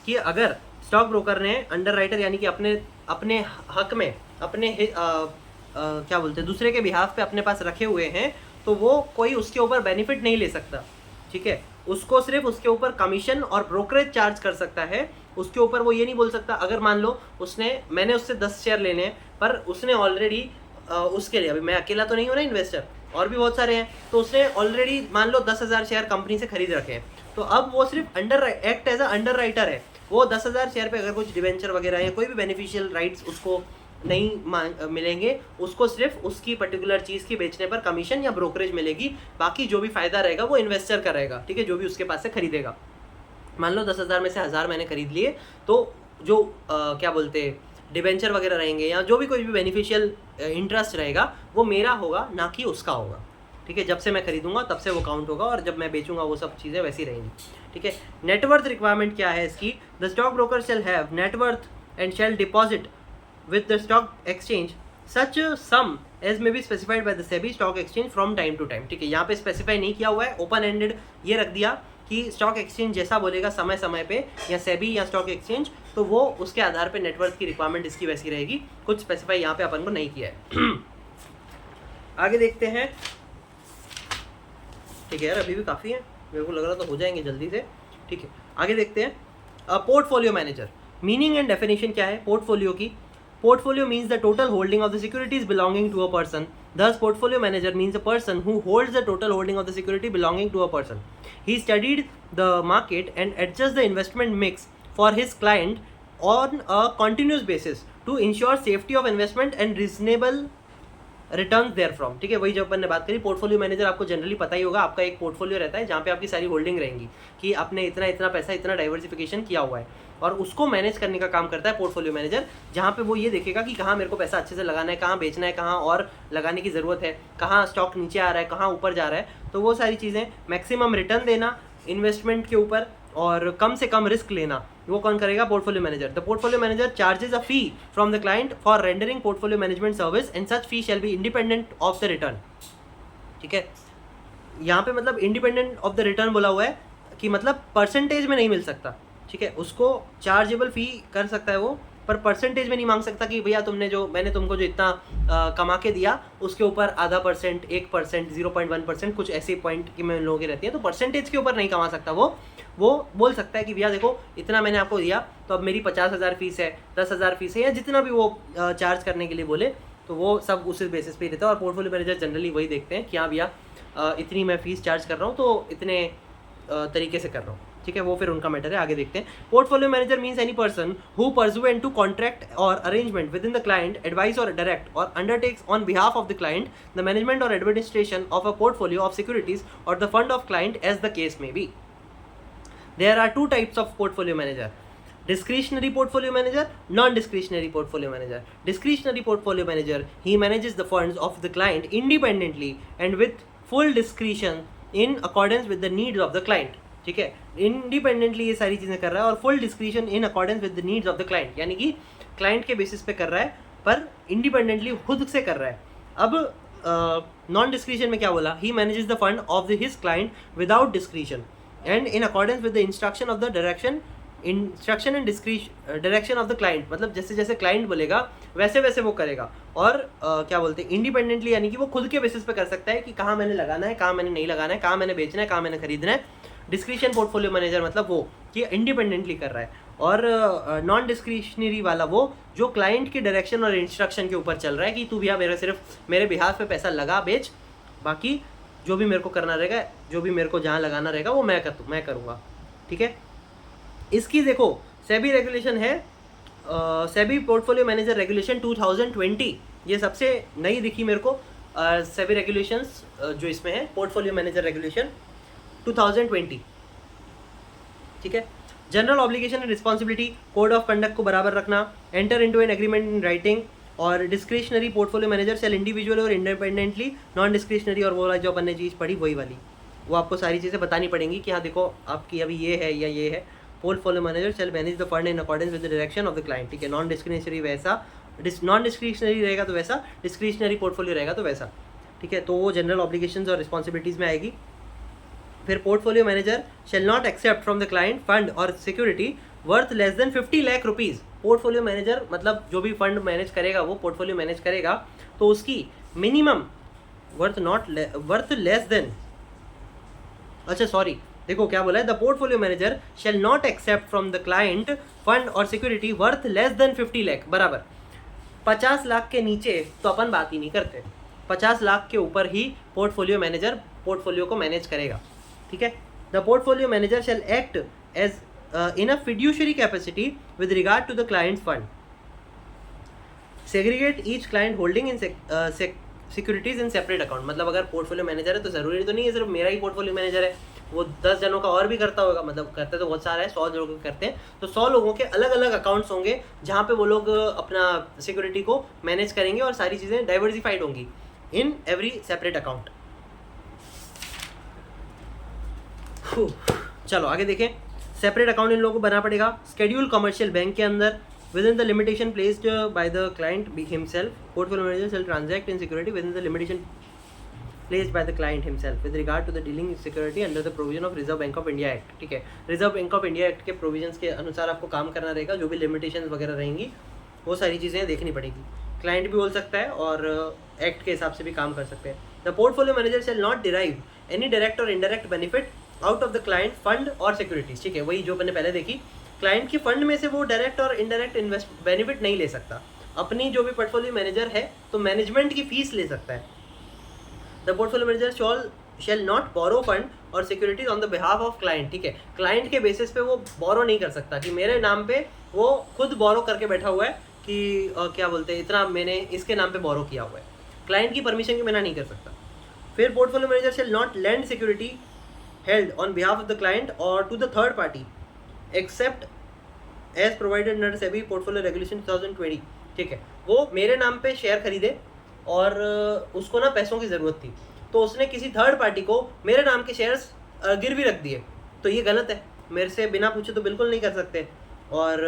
कि अगर stock broker ने underwriter यानी कि अपने हक में अपने क्या बोलते हैं दूसरे के बिहाफ पे अपने पास रखे हुए हैं, तो वो कोई उसके ऊपर बेनिफिट नहीं ले सकता, ठीक है। उसको सिर्फ उसके ऊपर कमीशन और ब्रोकरेज चार्ज कर सकता है। उसके ऊपर वो ये नहीं बोल सकता, अगर मान लो मैंने उससे 10 शेयर लेने हैं, पर उसने ऑलरेडी उसके लिए, अभी मैं अकेला तो नहीं हूँ ना इन्वेस्टर, और भी बहुत सारे हैं, तो उसने ऑलरेडी मान लो 10,000 शेयर कंपनी से खरीद रखे हैं, तो अब वो सिर्फ act as a underwriter है। वो 10,000 शेयर पे अगर कुछ डिवेंचर वगैरह या कोई भी बेनिफिशियल राइट्स उसको नहीं मिलेंगे, उसको सिर्फ उसकी पर्टिकुलर चीज़ की बेचने पर कमीशन या ब्रोकरेज मिलेगी, बाकी जो भी फ़ायदा रहेगा वो इन्वेस्टर का रहेगा, ठीक है, जो भी उसके पास से खरीदेगा। मान लो 10,000 में से 1,000 मैंने खरीद लिए, तो जो क्या बोलते हैं डिवेंचर वगैरह रहेंगे या जो भी कोई भी बेनिफिशियल इंटरेस्ट रहेगा वो मेरा होगा, ना कि उसका होगा, ठीक है। जब से मैं खरीदूंगा तब से वो काउंट होगा, और जब मैं बेचूंगा वो सब चीज़ें वैसी रहेंगी, ठीक है। नेटवर्थ रिक्वायरमेंट क्या है इसकी? The stock broker shall have net worth and shall deposit with the stock exchange such sum as may be specified by the SEBI stock exchange from time to time, ठीक है। यहाँ पे स्पेसिफाई नहीं किया हुआ है, ओपन एंडेड ये रख दिया कि स्टॉक एक्सचेंज जैसा बोलेगा समय समय पे, या सेबी या स्टॉक एक्सचेंज, तो वो उसके आधार पे नेटवर्क की रिक्वायरमेंट इसकी वैसी रहेगी, कुछ स्पेसिफाई यहाँ पे अपन को नहीं किया है। आगे देखते हैं, ठीक है यार, अभी भी काफ़ी है, मेरे को लग रहा तो हो जाएंगे जल्दी से, ठीक है। आगे देखते हैं portfolio manager, meaning and definition क्या है पोर्टफोलियो की? Portfolio means the total holding of the securities belonging to a person. Thus, portfolio manager means a person who holds the total holding of the security belonging to a person. He studied the market and adjusts the investment mix for his client on a continuous basis to ensure safety of investment and reasonable return therefrom, ठीक है। वही जो अपन ने बात करी, portfolio manager आपको generally पता ही होगा, आपका एक पोर्टफोलियो रहता है जहाँ पे आपकी सारी होल्डिंग रहेंगी कि आपने इतना इतना पैसा इतना डाइवर्सिफिकेशन किया हुआ है, और उसको मैनेज करने का काम करता है पोर्टफोलियो मैनेजर, जहाँ पे वो ये देखेगा कि कहाँ मेरे को पैसा अच्छे से लगाना है, कहाँ बेचना है, कहाँ और लगाने की ज़रूरत है, कहाँ स्टॉक नीचे आ रहा है, कहाँ ऊपर जा रहा है, तो वो सारी चीज़ें, मैक्सिमम रिटर्न देना इन्वेस्टमेंट के ऊपर और कम से कम रिस्क लेना, वो कौन करेगा? Portfolio manager. The portfolio manager charges a fee from the client for rendering portfolio management service and such fee shall be independent of the return, ठीक है। यहाँ पे मतलब इंडिपेंडेंट ऑफ द रिटर्न बोला हुआ है कि मतलब परसेंटेज में नहीं मिल सकता, ठीक है। उसको चार्जेबल फी कर सकता है वो, पर परसेंटेज में नहीं मांग सकता कि भैया मैंने तुमको जो इतना कमा के दिया उसके ऊपर आधा %, 1%, 0.1%, कुछ ऐसे पॉइंट की में लोगों की रहती है, तो परसेंटेज के ऊपर नहीं कमा सकता वो बोल सकता है कि भैया देखो इतना मैंने आपको दिया, तो अब मेरी 50,000 फीस है, 10,000 फीस है, या जितना भी वो चार्ज करने के लिए बोले, तो वो सब उसी बेसिस पे ही रहता है। और पोर्टफोलियो मैनेजर जनरली वही देखते हैं कि हाँ भैया इतनी मैं फीस चार्ज कर रहा हूँ, तो इतने तरीके से कर रहा हूँ, ठीक है। वो फिर उनका मैटर है। आगे देखते हैं, portfolio manager means any person who pursuant to contract और arrangement within the client advice और डायरेक्ट और undertakes on behalf of the client the management और administration of a portfolio of securities और the fund of client as the case may be. There are two types of portfolio manager: discretionary portfolio manager, non-discretionary portfolio manager. Discretionary portfolio manager, he manages the funds of the client independently and with full discretion in accordance with the needs of the client, ठीक है। Independently ये सारी चीज़ें कर रहा है और full discretion in accordance with the needs of the client, यानी कि क्लाइंट के बेसिस पे कर रहा है, पर इंडिपेंडेंटली खुद से कर रहा है। अब नॉन डिस्क्रिशन में क्या बोला? He manages the fund of his client without discretion and in accordance with the instruction of the direction and direction of the client, मतलब जैसे जैसे क्लाइंट बोलेगा वैसे वैसे वो करेगा। और क्या बोलते हैं, इंडिपेंडेंटली, यानी कि वो खुद के बेसिस पे कर सकता है कि कहाँ मैंने लगाना है, कहाँ मैंने नहीं लगाना है, कहाँ मैंने बेचना है, कहाँ मैंने खरीदना है। डिस्क्रिशन पोर्टफोलियो मैनेजर मतलब वो कि इंडिपेंडेंटली कर रहा है, और नॉन डिस्क्रिशनरी वाला वो जो क्लाइंट के डायरेक्शन और इंस्ट्रक्शन के ऊपर चल रहा है कि तू भैया सिर्फ मेरे बिहाफ पे पैसा लगा बेच, बाकी जो भी मेरे को करना रहेगा, जो भी मेरे को जहाँ लगाना रहेगा वो मैं करूँगा, ठीक है। इसकी देखो सेबी रेगुलेशन है, सेबी पोर्टफोलियो मैनेजर रेगुलेशन 2020, ये सबसे नई दिखी मेरे को सेबी रेगुलेशंस जो इसमें है, पोर्टफोलियो मैनेजर रेगुलेशन 2020, ठीक है। General obligation and responsibility, code of conduct को बराबर रखना, enter into an agreement in writing, और discretionary portfolio manager shall individually और इंडिपेंडेंटली, नॉन डिस्क्रिशनरी और वो वाला जो अपन ने चीज़ पढ़ी वही वाली, वो आपको सारी चीज़ें बतानी पड़ेंगी कि हाँ देखो आपकी अभी ये है या ये है। Portfolio manager shall manage the fund in accordance with the direction of the client, ठीक है। नॉन डिस्क्रिशनरी वैसा, नॉन डिस्क्रिशनरी रहेगा तो वैसा, डिस्क्रिशनरी पोर्टफोलियो रहेगा तो वैसा, ठीक है। तो वो जनरल ऑब्लिगेशंस और रिस्पॉन्सिबिलिटीज़ में आएगी। फिर portfolio manager shall not accept from the client fund और security worth less than 50 lakh rupees. Portfolio manager मतलब जो भी फंड मैनेज करेगा, वो पोर्टफोलियो मैनेज करेगा, तो उसकी मिनिमम वर्थ लेस देन, अच्छा सॉरी देखो क्या बोला है, the portfolio manager shall not accept from the client fund और security worth less than 50 lakh, बराबर 50 लाख के नीचे तो अपन बात ही नहीं करते, 50 लाख के ऊपर ही पोर्टफोलियो मैनेजर पोर्टफोलियो को मैनेज करेगा, ठीक है। The portfolio manager shall act as in a fiduciary capacity with regard to the client fund. Segregate each client holding in securities in separate account. मतलब अगर पोर्टफोलियो मैनेजर है तो ज़रूरी तो नहीं है सिर्फ मेरा ही पोर्टफोलियो मैनेजर है, वो 10 जनों का और भी करता होगा. मतलब करते तो बहुत सारा है, 100 लोग करते हैं, तो 100 लोगों के अलग अलग अकाउंट्स होंगे जहाँ पे वो लोग अपना सिक्योरिटी को मैनेज करेंगे और सारी चीज़ें डाइवर्सिफाइड होंगी इन एवरी सेपरेट अकाउंट. चलो आगे देखें. सेपरेट अकाउंट इन लोगों को बनाना पड़ेगा. स्केड्यूल कमर्शियल बैंक के अंदर within the limitation placed by the client himself. Portfolio manager shall transact in security within the limitation placed by the client himself with regard to the dealing security under the provision of Reserve Bank of India Act. ठीक है, Reserve Bank of India Act के provisions के अनुसार आपको काम करना रहेगा. जो भी लिमिटेशंस वगैरह रहेंगी वो सारी चीज़ें देखनी पड़ेगी. क्लाइंट भी बोल सकता है और एक्ट के हिसाब से भी काम कर सकते हैं. The portfolio manager shall not derive any direct और indirect benefit out of the client fund और सिक्योरिटीज. ठीक है, वही जो मैंने पहले देखी, क्लाइंट की फंड में से वो डायरेक्ट और इनडायरेक्ट इन्वेस्ट बेनिफिट नहीं ले सकता. अपनी जो भी पोर्टफोलियो मैनेजर है तो मैनेजमेंट की फीस ले सकता है. The portfolio manager shall not borrow fund और securities on the behalf of client. ठीक है, क्लाइंट के बेसिस पे वो बोरो नहीं कर सकता कि मेरे नाम पे वो खुद बोरो करके बैठा हुआ है कि क्या बोलते हैं इतना मैंने इसके नाम पे बोरो किया हुआ है. क्लाइंट की परमिशन के बिना नहीं कर सकता. फिर portfolio manager shall not lend security held on behalf of the client or to the third party except as provided under SEBI portfolio regulation 2020. ठीक है, वो मेरे नाम पे शेयर खरीदे और उसको ना पैसों की ज़रूरत थी तो उसने किसी थर्ड पार्टी को मेरे नाम के शेयर्स गिरवी रख दिए, तो ये गलत है. मेरे से बिना पूछे तो बिल्कुल नहीं कर सकते. और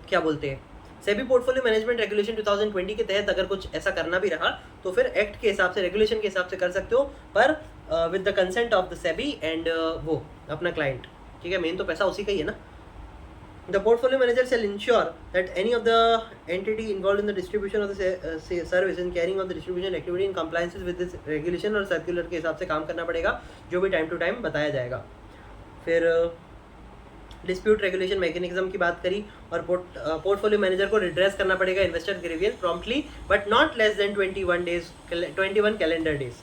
क्या बोलते हैं सेबी पोर्टफोलियो मैनेजमेंट रेगुलेशन 2020 के तहत अगर कुछ ऐसा करना भी रहा तो फिर एक्ट के हिसाब से, रेगुलेशन के हिसाब से कर सकते हो, पर with the consent of the SEBI and वो अपना क्लाइंट. ठीक है, मेन तो पैसा उसी का ही है ना. The portfolio manager shall ensure that any of the entity involve in the distribution of the service in carrying of the distribution activity in compliance with this regulation और सर्कुलर के हिसाब से काम करना पड़ेगा जो भी टाइम टू टाइम बताया जाएगा. फिर डिस्प्यूट रेगुलेशन मैकेनिज्म की बात करी और पोर्टफोलियो मैनेजर को रिड्रेस करना पड़ेगा investor grievance promptly but not less than 21 calendar days.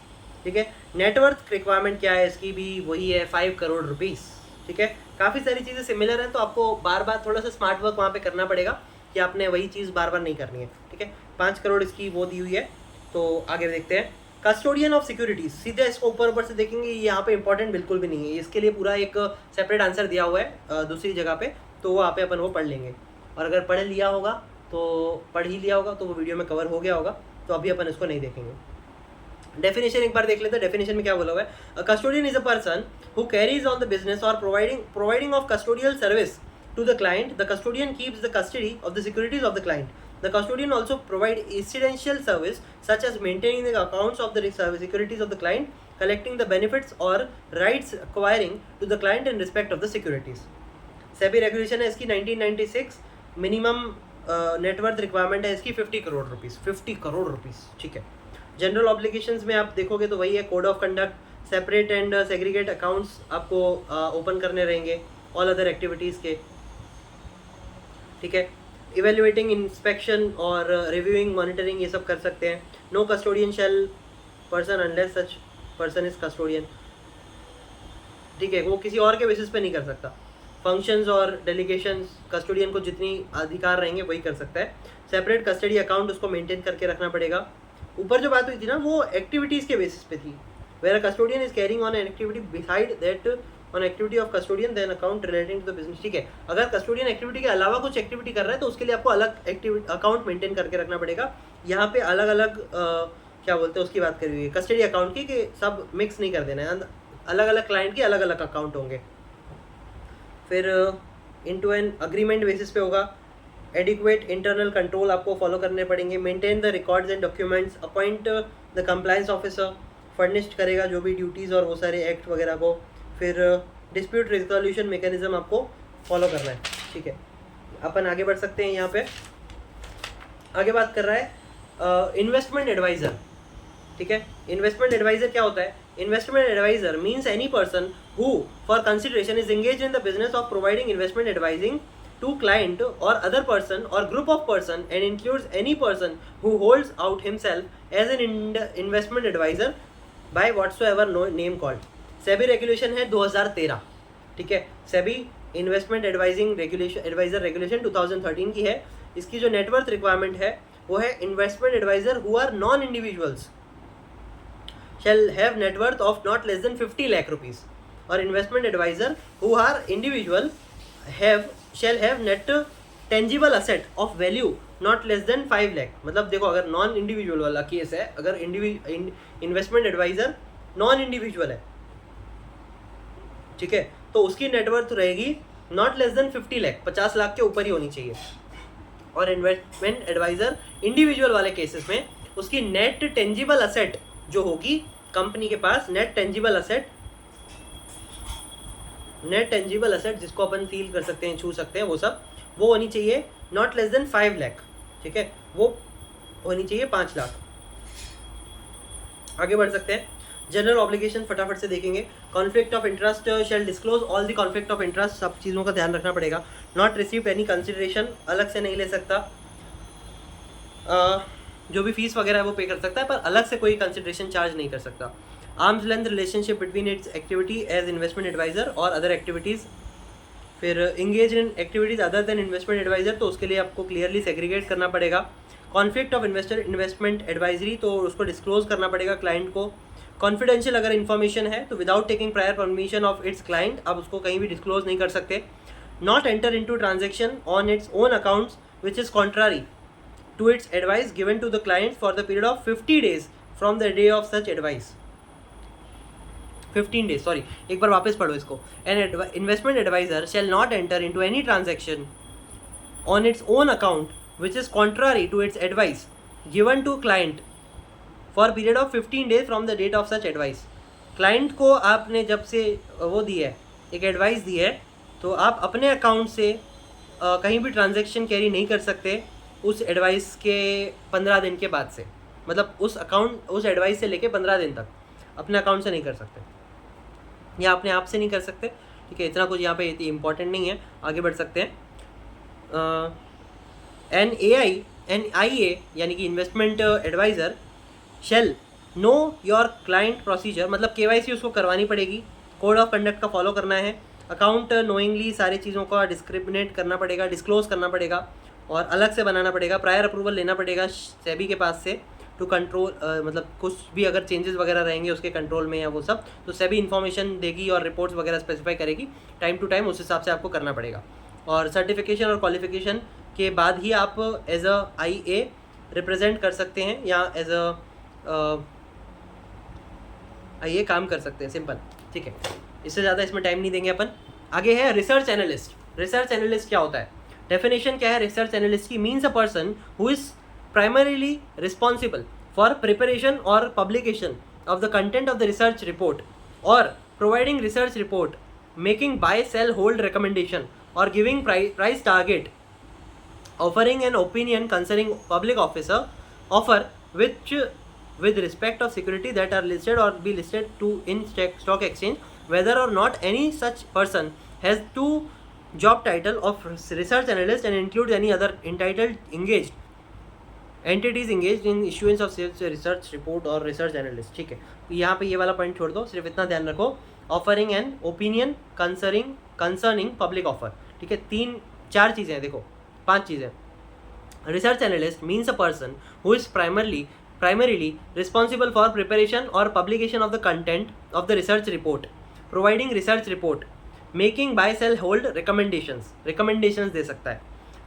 ठीक है, नेटवर्थ रिक्वायरमेंट क्या है इसकी भी वही है 5 करोड़ रुपीस. ठीक है, काफ़ी सारी चीज़ें सिमिलर हैं तो आपको बार बार थोड़ा सा स्मार्ट वर्क वहाँ पे करना पड़ेगा कि आपने वही चीज़ बार बार नहीं करनी है. ठीक है, 5 करोड़ इसकी वो दी हुई है. तो आगे देखते हैं. कस्टोडियन ऑफ सिक्योरिटीज, सीधे इसको ऊपर से देखेंगे, यहाँ पे इंपॉर्टेंट बिल्कुल भी नहीं है. इसके लिए पूरा एक सेपरेट आंसर दिया हुआ है दूसरी जगह पे, तो वहाँ पे अपन वो पढ़ लेंगे. और अगर पढ़ लिया होगा तो पढ़ ही लिया होगा तो वो वीडियो में कवर हो गया होगा, तो अभी अपन इसको नहीं देखेंगे. डेफिनेशन एक बार देख लेते हैं. डेफिनेशन में क्या बोला हुआ है. Custodian is a person who carries on the business or providing of custodial service to the client. The custodian keeps the custody of the securities of the client. The custodian also provide essential service such as maintaining the accounts of the securities of the client, collecting the benefits or rights acquiring to the client in respect of the securities. SEBI regulation है इसकी 1996. Minimum net worth requirement है इसकी 50 crore rupees. 50 crore rupees. ठीक है. General obligations में आप देखोगे तो वही है. Code of conduct, separate and segregate accounts आपको ओपन करने रहेंगे ऑल अदर एक्टिविटीज़ के. ठीक है, इवेल्युएटिंग, इंस्पेक्शन और रिव्यूइंग, मॉनिटरिंग ये सब कर सकते हैं. No custodian shall person unless such person is custodian. ठीक है, वो किसी और के बेसिस पे नहीं कर सकता. फंक्शंस और डेलीगेशंस कस्टोडियन को जितनी अधिकार रहेंगे वही कर सकता है. सेपरेट कस्टडी अकाउंट उसको मेंटेन करके रखना पड़ेगा. ऊपर जो बात हुई थी ना वो एक्टिविटीज़ के बेसिस पे थी. Where custodian is carrying on an activity beside that on activity of custodian then account relating to the business. ठीक है, अगर कस्टोडियन एक्टिविटी के अलावा कुछ एक्टिविटी कर रहा है तो उसके लिए आपको अलग एक्टिविटी अकाउंट मेंटेन करके रखना पड़ेगा. यहाँ पे अलग अलग क्या बोलते हैं उसकी बात करी हुई है कस्टडी अकाउंट की, कि सब मिक्स नहीं कर देना है. अलग अलग क्लाइंट के अलग अलग अकाउंट होंगे. फिर इनटू एन अग्रीमेंट बेसिस पे होगा. एडिक्वेट इंटरनल कंट्रोल आपको फॉलो करने पड़ेंगे. Maintain the records and documents. Appoint the compliance officer. Furnished करेगा जो भी ड्यूटीज़ और वो सारे एक्ट वगैरह को. फिर डिस्प्यूट रिजोल्यूशन मैकेनिज्म आपको फॉलो करना है. ठीक है, अपन आगे बढ़ सकते हैं. यहाँ पे आगे बात कर रहा है इन्वेस्टमेंट एडवाइज़र. ठीक है, इन्वेस्टमेंट एडवाइज़र क्या होता है. Investment adviser means any person who for consideration is engage in the business of providing investment advising to client or other person or group of person and includes any person who holds out himself as an investment advisor by whatsoever name called. SEBI regulation है 2013. ठीक है, SEBI investment adviser regulation 2013 की है। इसकी जो net worth requirement है वो है investment adviser who are non individuals shall have net worth of not less than 50 lakh rupees, और investment advisor who are individual shall have net tangible asset of value not less than 5 lakh। मतलब देखो अगर non individual वाला case है, अगर investment adviser non individual है, ठीक है, तो उसकी नेटवर्थ रहेगी not less than 50 lakh, 50 lakh के ऊपर ही होनी चाहिए। और इन्वेस्टमेंट एडवाइजर इंडिविजुअल वाले केसेस में उसकी नेट टेंजिबल असेट जो होगी कंपनी के पास, नेट टेंजिबल असेट जिसको अपन फील कर सकते हैं, छू सकते हैं, वो सब वो होनी चाहिए नॉट लेस देन 5 लाख, ठीक है, वो होनी चाहिए 5 लाख। आगे बढ़ सकते हैं। जनरल ऑब्लिगेशन फटाफट से देखेंगे। Conflict of interest shell disclose all the conflict of interest, सब चीज़ों का ध्यान रखना पड़ेगा। नॉट रिसीव एनी कंसिडरेशन, अलग से नहीं ले सकता, जो भी फीस वगैरह है वो पे कर सकता है, पर अलग से कोई कंसिडरेशन चार्ज नहीं कर सकता। Arm's length relationship between its activity as investment adviser और अदर एक्टिविटीज़। फिर engage in activities other than investment adviser, तो उसके लिए आपको क्लियरली सेग्रीगेट करना पड़ेगा। कॉन्फ्लिक्ट ऑफ इन्वेस्टमेंट एडवाइजरी, तो उसको डिस्क्लोज करना पड़ेगा क्लाइंट को। कॉन्फिडेंशियल अगर इन्फॉर्मेशन है तो without taking prior permission of its client, आप उसको कहीं भी डिस्क्लोज नहीं कर सकते। Not enter into transaction on its own accounts which is contrary to its advice given to the client for the period of 50 days from the day of such advice। 15 days, sorry, एक बार वापस पढ़ो इसको। An investment advisor shall not enter into any transaction on its own account which is contrary to its advice given to client for period of 15 days from the date of such advice। Client को आपने जब से वो दी है, एक advice दी है, तो आप अपने अकाउंट से कहीं भी ट्रांजैक्शन कैरी नहीं कर सकते उस एडवाइस के 15 दिन के बाद से। मतलब उस एडवाइस से लेके 15 दिन तक अपने अकाउंट से नहीं कर सकते, या अपने आप से नहीं कर सकते, ठीक है। इतना कुछ यहाँ पे इम्पोर्टेंट नहीं है, आगे बढ़ सकते हैं। एन आई ए यानी कि investment adviser shall know your client procedure, मतलब KYC उसको करवानी पड़ेगी, कोड ऑफ कंडक्ट का फॉलो करना है, अकाउंट नोइंगली सारी चीज़ों का डिस्क्रिमिनेट करना पड़ेगा, डिस्क्लोज करना पड़ेगा और अलग से बनाना पड़ेगा। प्रायर अप्रूवल लेना पड़ेगा सेबी के पास से टू कंट्रोल, मतलब कुछ भी अगर चेंजेस वगैरह रहेंगे उसके कंट्रोल में या वो सब, तो सेबी इन्फॉर्मेशन देगी और रिपोर्ट्स वगैरह स्पेसिफाई करेगी टाइम टू टाइम, उस हिसाब से आपको करना पड़ेगा। और सर्टिफिकेशन और क्वालिफिकेशन के बाद ही आप एज अ IA रिप्रेजेंट कर सकते हैं या एज अ IA काम कर सकते हैं, सिंपल, ठीक है। इससे ज़्यादा इसमें टाइम नहीं देंगे अपन। आगे है रिसर्च एनालिस्ट। रिसर्च एनालिस्ट क्या होता है, डेफिनेशन क्या है रिसर्च एनालिस्ट की? Means a person who is primarily responsible for preparation or publication of the content of the research report or providing research report, making buy sell hold recommendation or giving price target, offering an opinion concerning public offer which with respect of security that are listed or be listed to in stock exchange, whether or not any such person has two job title of research analyst and includes any other entitled entities engaged in issuance of research report or research analyst, ठीक है। यहाँ पे ये वाला point छोड़ दो, सिर्फ इतना ध्यान रखो, offering an opinion concerning public offer, ठीक है। 3-4 चीज़ें, देखो 5 चीज़ें। Research analyst means a person who is primarily responsible for preparation or publication of the content of the research report, providing research report, making buy sell hold recommendations दे सकता है,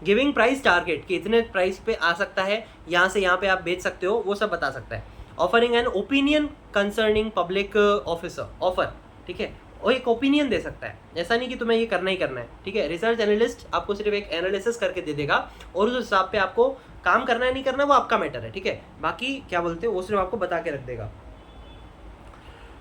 giving price target कि इतने price पे आ सकता है, यहाँ से यहाँ पे आप बेच सकते हो, वो सब बता सकता है। Offering an opinion concerning public offer, ठीक है, वो एक ओपिनियन दे सकता है, ऐसा नहीं कि तुम्हें ये करना ही करना है, ठीक है। रिसर्च एनालिस्ट आपको सिर्फ एक एनालिसिस करके दे देगा और उस हिसाब पे आपको काम करना है नहीं करना वो आपका मैटर है, ठीक है। बाकी क्या बोलते हैं वो सिर्फ आपको बता के रख देगा,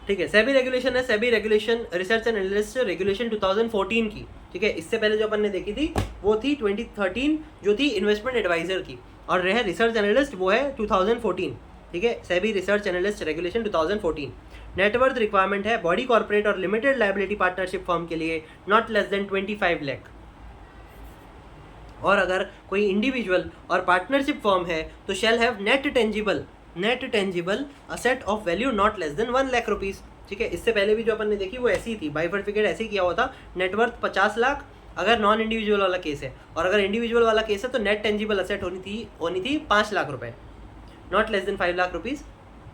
ठीक है। सेबी रेगुलेशन है, SEBI regulation research and analyst regulation 2014 की, ठीक है। इससे पहले जो अपन ने देखी थी वो थी 2013 जो थी इन्वेस्टमेंट एडवाइजर की, और रहे रिसर्च एनालिस्ट वो है 2014, ठीक है। SEBI research analyst regulation 2014। Net worth requirement है बॉडी कॉर्पोरेट और लिमिटेड लायबिलिटी पार्टनरशिप फर्म के लिए नॉट लेस देन 25 लाख, और अगर कोई इंडिविजुअल और पार्टनरशिप फर्म है तो shall have net tangible asset of value not less then 1 lakh rupees, ठीक है। इससे पहले भी जो अपन ने देखी वो ऐसी थी, बाइफर्टिफिकेट ऐसे ही किया हुआ था, नेटवर्थ 50 लाख अगर नॉन इंडिविजुअल वाला केस है, और अगर इंडिविजुअल वाला केस है तो नेट टेंजिबल असेट होनी थी 5 लाख रुपए, not less then 5 lakh rupees,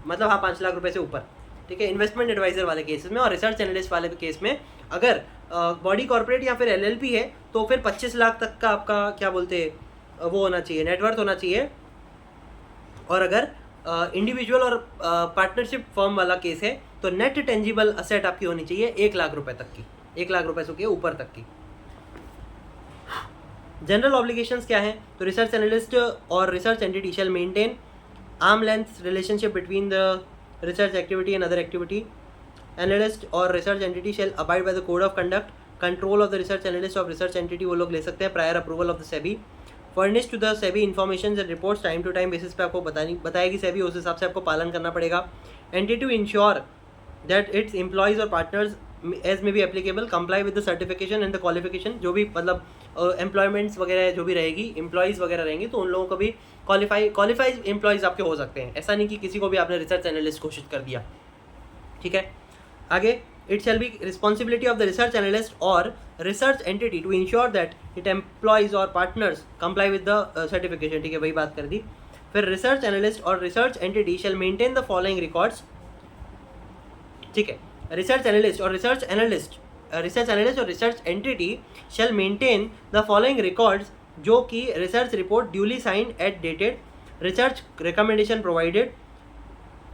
मतलब हाँ 5 लाख रुपए से ऊपर, ठीक है। इन्वेस्टमेंट एडवाइजर वाले केसेस में और रिसर्च एनालिस्ट वाले केस में अगर बॉडी कॉर्पोरेट या फिर LLP है तो फिर 25 लाख तक का आपका क्या बोलते वो होना चाहिए, नेटवर्थ होना चाहिए। और अगर इंडिविजुअल और पार्टनरशिप फर्म वाला केस है तो नेट टेंजिबल असेट आपकी होनी चाहिए 1 लाख रुपए तक की, 1 लाख रुपए से ऊपर तक की। जनरल ऑब्लिगेशंस क्या है, तो रिसर्च एनालिस्ट और research entity shall maintain arm length relationship between the research activity and other activity. Analyst or research entity shall abide by the code of conduct. Control of the research analyst of research entity वो लोग ले सकते हैं prior approval of the SEBI. Furnish to the SEBI information and reports time to time basis पे आपको बताएगी SEBI, उस हिसाब से आपको पालन करना पड़ेगा. Entity to ensure that its employees or partners as may be applicable comply with the certification and the qualification. जो भी मतलब एम्प्लॉयमेंट्स वगैरह जो भी रहेगी, एम्प्लॉयज़ वगैरह रहेंगी तो उन लोगों को भी क्वालिफाइड एम्प्लॉयज़ आपके हो सकते हैं, ऐसा नहीं कि किसी को भी आपने रिसर्च एनालिस्ट घोषित कर दिया, ठीक है। आगे, it shall be responsibility of the research analyst और research entity to ensure that it employees or partners comply with the certification, ठीक है, वही बात कर दी। फिर रिसर्च एनालिस्ट और research entity shall maintain the following records, ठीक है। रिसर्च एनालिस्ट और research entity shall maintain the following records, जो कि research report duly signed at dated, research recommendation provided,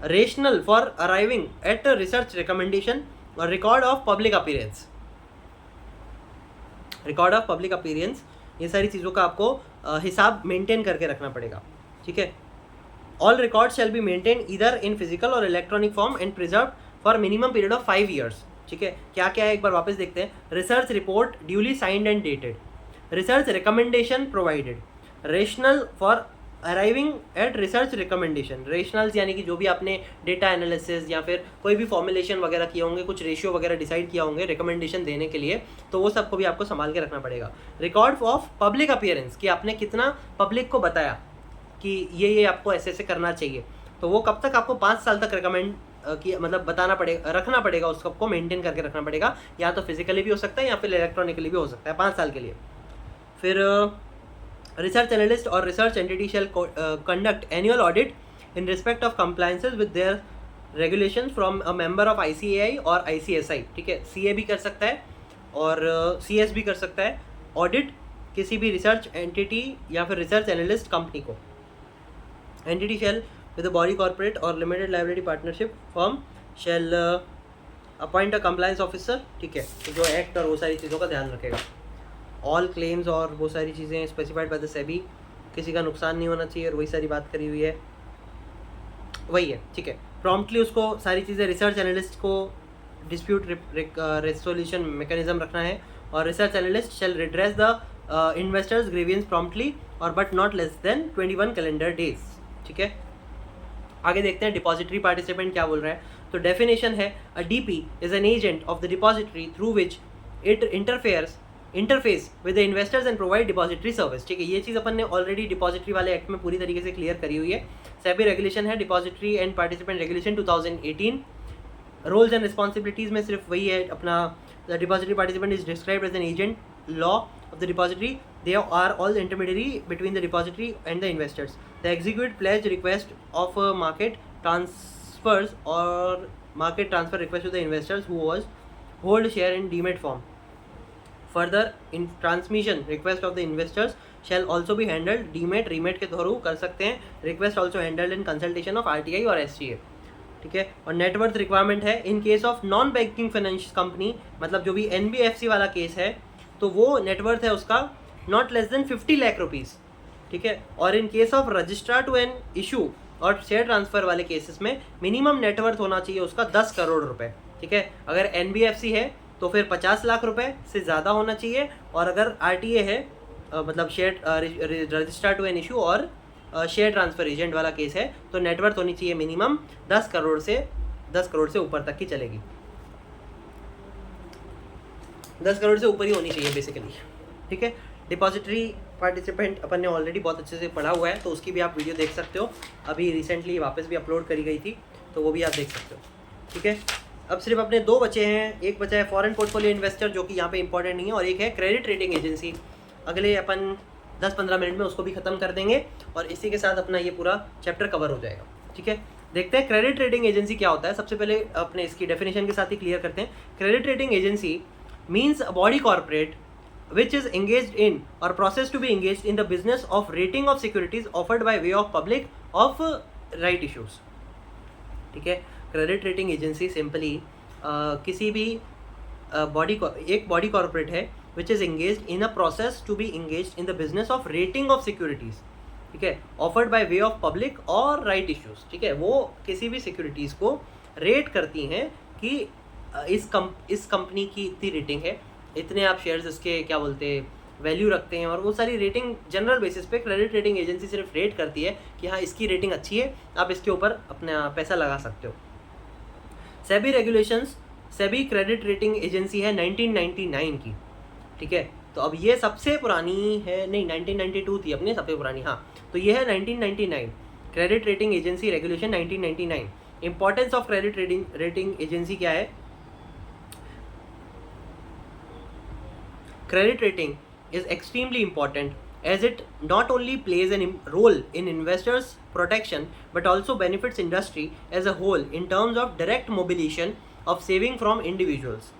rational for arriving at research recommendation, और record of public appearance. ये सारी चीज़ों का आपको हिसाब मेंटेन करके रखना पड़ेगा, ठीक है। All record shall be maintain either in physical or electronic form and preserve for minimum period of 5 years, ठीक है। क्या क्या है एक बार वापस देखते हैं। Research report duly signed and dated, research recommendation provided, rational for arriving at research recommendation, rationals यानी कि जो भी आपने डेटा एनालिसिस या फिर कोई भी फॉर्मुलेशन वगैरह किए होंगे, कुछ रेशियो वगैरह डिसाइड किया होंगे रिकमेंडेशन देने के लिए, तो वो सबको भी आपको संभाल के रखना पड़ेगा। रिकॉर्ड ऑफ पब्लिक अपीयरेंस, कि आपने कितना पब्लिक को बताया कि ये आपको ऐसे ऐसे करना चाहिए, तो वो कब तक आपको 5 साल तक रिकमेंड कि मतलब बताना पड़ेगा, रखना पड़ेगा, उस सबको मेंटेन करके रखना पड़ेगा, या तो फिजिकली भी हो सकता है या फिर इलेक्ट्रॉनिकली भी हो सकता है 5 साल के लिए। फिर रिसर्च एनालिस्ट और research entity shall conduct annual audit in respect of compliances with their regulation from a member of ICAI और ICSI, ठीक है। CA भी कर सकता है और CS भी कर सकता है ऑडिट किसी भी रिसर्च एंटिटी या फिर रिसर्च एनालिस्ट कंपनी को। Entity shall with the body corporate or limited liability partnership firm shall appoint a compliance officer, ठीक है, तो जो एक्ट और वो सारी चीज़ों का ध्यान रखेगा। ऑल क्लेम्स और वो सारी चीज़ें स्पेसिफाइड बाय द SEBI, किसी का नुकसान नहीं होना चाहिए और वही सारी बात करी हुई है, वही है, ठीक है। प्रॉम्प्टली उसको सारी चीज़ें रिसर्च एनालिस्ट को डिस्प्यूट रेजोल्यूशन मैकेनिज्म रखना है, और research analyst shall redress the investors grievance promptly और but not less than 21 calendar days, ठीक है। आगे देखते हैं डिपॉजिटरी पार्टिसिपेंट क्या बोल रहा है। तो डेफिनेशन है, अ DP is an agent of the depository through which it interface with the investors and provide depository service, ठीक है। ये चीज़ अपन ने ऑलरेडी डिपॉजिटरी वाले एक्ट में पूरी तरीके से क्लियर करी हुई है। SEBI रेगुलेशन है depository and participant regulation 2018। Roles and responsibilities में सिर्फ वही है अपना, the depository participant is described as an agent law of the depository. They are all the intermediary between the depository and the investors. They execute pledge request of market transfers or market transfer request to the investors who hold share in demat form. Further, in transmission request of the investors shall also be handled demat remat के through कर सकते हैं। Request also handled in consultation of RTI और SGA, ठीक है। और net worth requirement है इन case of non banking finance company, मतलब जो भी NBFC वाला केस है तो वो नेटवर्थ है उसका not less than 50 lakh rupees, ठीक है। और in case of registrar to an issue और शेयर ट्रांसफर वाले केसेस में मिनिमम नेटवर्थ होना चाहिए उसका 10 करोड़ रुपए, ठीक है। अगर NBFC है तो फिर 50 लाख रुपए से ज़्यादा होना चाहिए, और अगर RTA है मतलब share registrar to an issue और शेयर ट्रांसफर एजेंट वाला केस है तो नेटवर्थ होनी चाहिए मिनिमम 10 करोड़ से ऊपर तक की चलेगी, 10 करोड़ से ऊपर ही होनी चाहिए बेसिकली, ठीक है। डिपॉजिटरी पार्टिसिपेंट अपन ने ऑलरेडी बहुत अच्छे से पढ़ा हुआ है, तो उसकी भी आप वीडियो देख सकते हो, अभी रिसेंटली वापस भी अपलोड करी गई थी, तो वो भी आप देख सकते हो, ठीक है। अब सिर्फ अपने दो बचे हैं, एक बचा है फॉरेन पोर्टफोलियो इन्वेस्टर जो कि यहाँ पे इंपॉर्टेंट नहीं है, और एक है क्रेडिट रेटिंग एजेंसी। अगले अपन 10-15 मिनट में उसको भी ख़त्म कर देंगे और इसी के साथ अपना ये पूरा चैप्टर कवर हो जाएगा। ठीक है, देखते हैं क्रेडिट रेटिंग एजेंसी क्या होता है। सबसे पहले अपने इसकी डेफिनेशन के साथ ही क्लियर करते हैं। Credit rating agency means a body corporate which is engaged in or processed to be engaged in the business of rating of securities offered by way of public of right issues। ठीक है, credit rating agency simply किसी भी एक body corporate है which is engaged in a process to be engaged in the business of rating of securities. ठीक है, offered by way of public और right issues. ठीक है, वो किसी भी सिक्योरिटीज़ को रेट करती हैं कि इस कंपनी की इतनी रेटिंग है, इतने आप शेयर्स इसके क्या बोलते हैं वैल्यू रखते हैं, और वो सारी रेटिंग जनरल बेसिस पे क्रेडिट रेटिंग एजेंसी सिर्फ रेट करती है कि हाँ इसकी रेटिंग अच्छी है, आप इसके ऊपर अपना पैसा लगा सकते हो। SEBI regulations, SEBI credit rating agency है 1999 की। ठीक है, तो अब ये सबसे पुरानी है, नहीं 1992 थी अपनी सबसे पुरानी, हाँ तो ये है 1999 credit rating agency regulation 1999। Importance of credit rating agency क्या है? Credit rating is extremely important as it not only plays a role in investors' protection but also benefits industry as a whole in terms of direct mobilization of saving from individuals.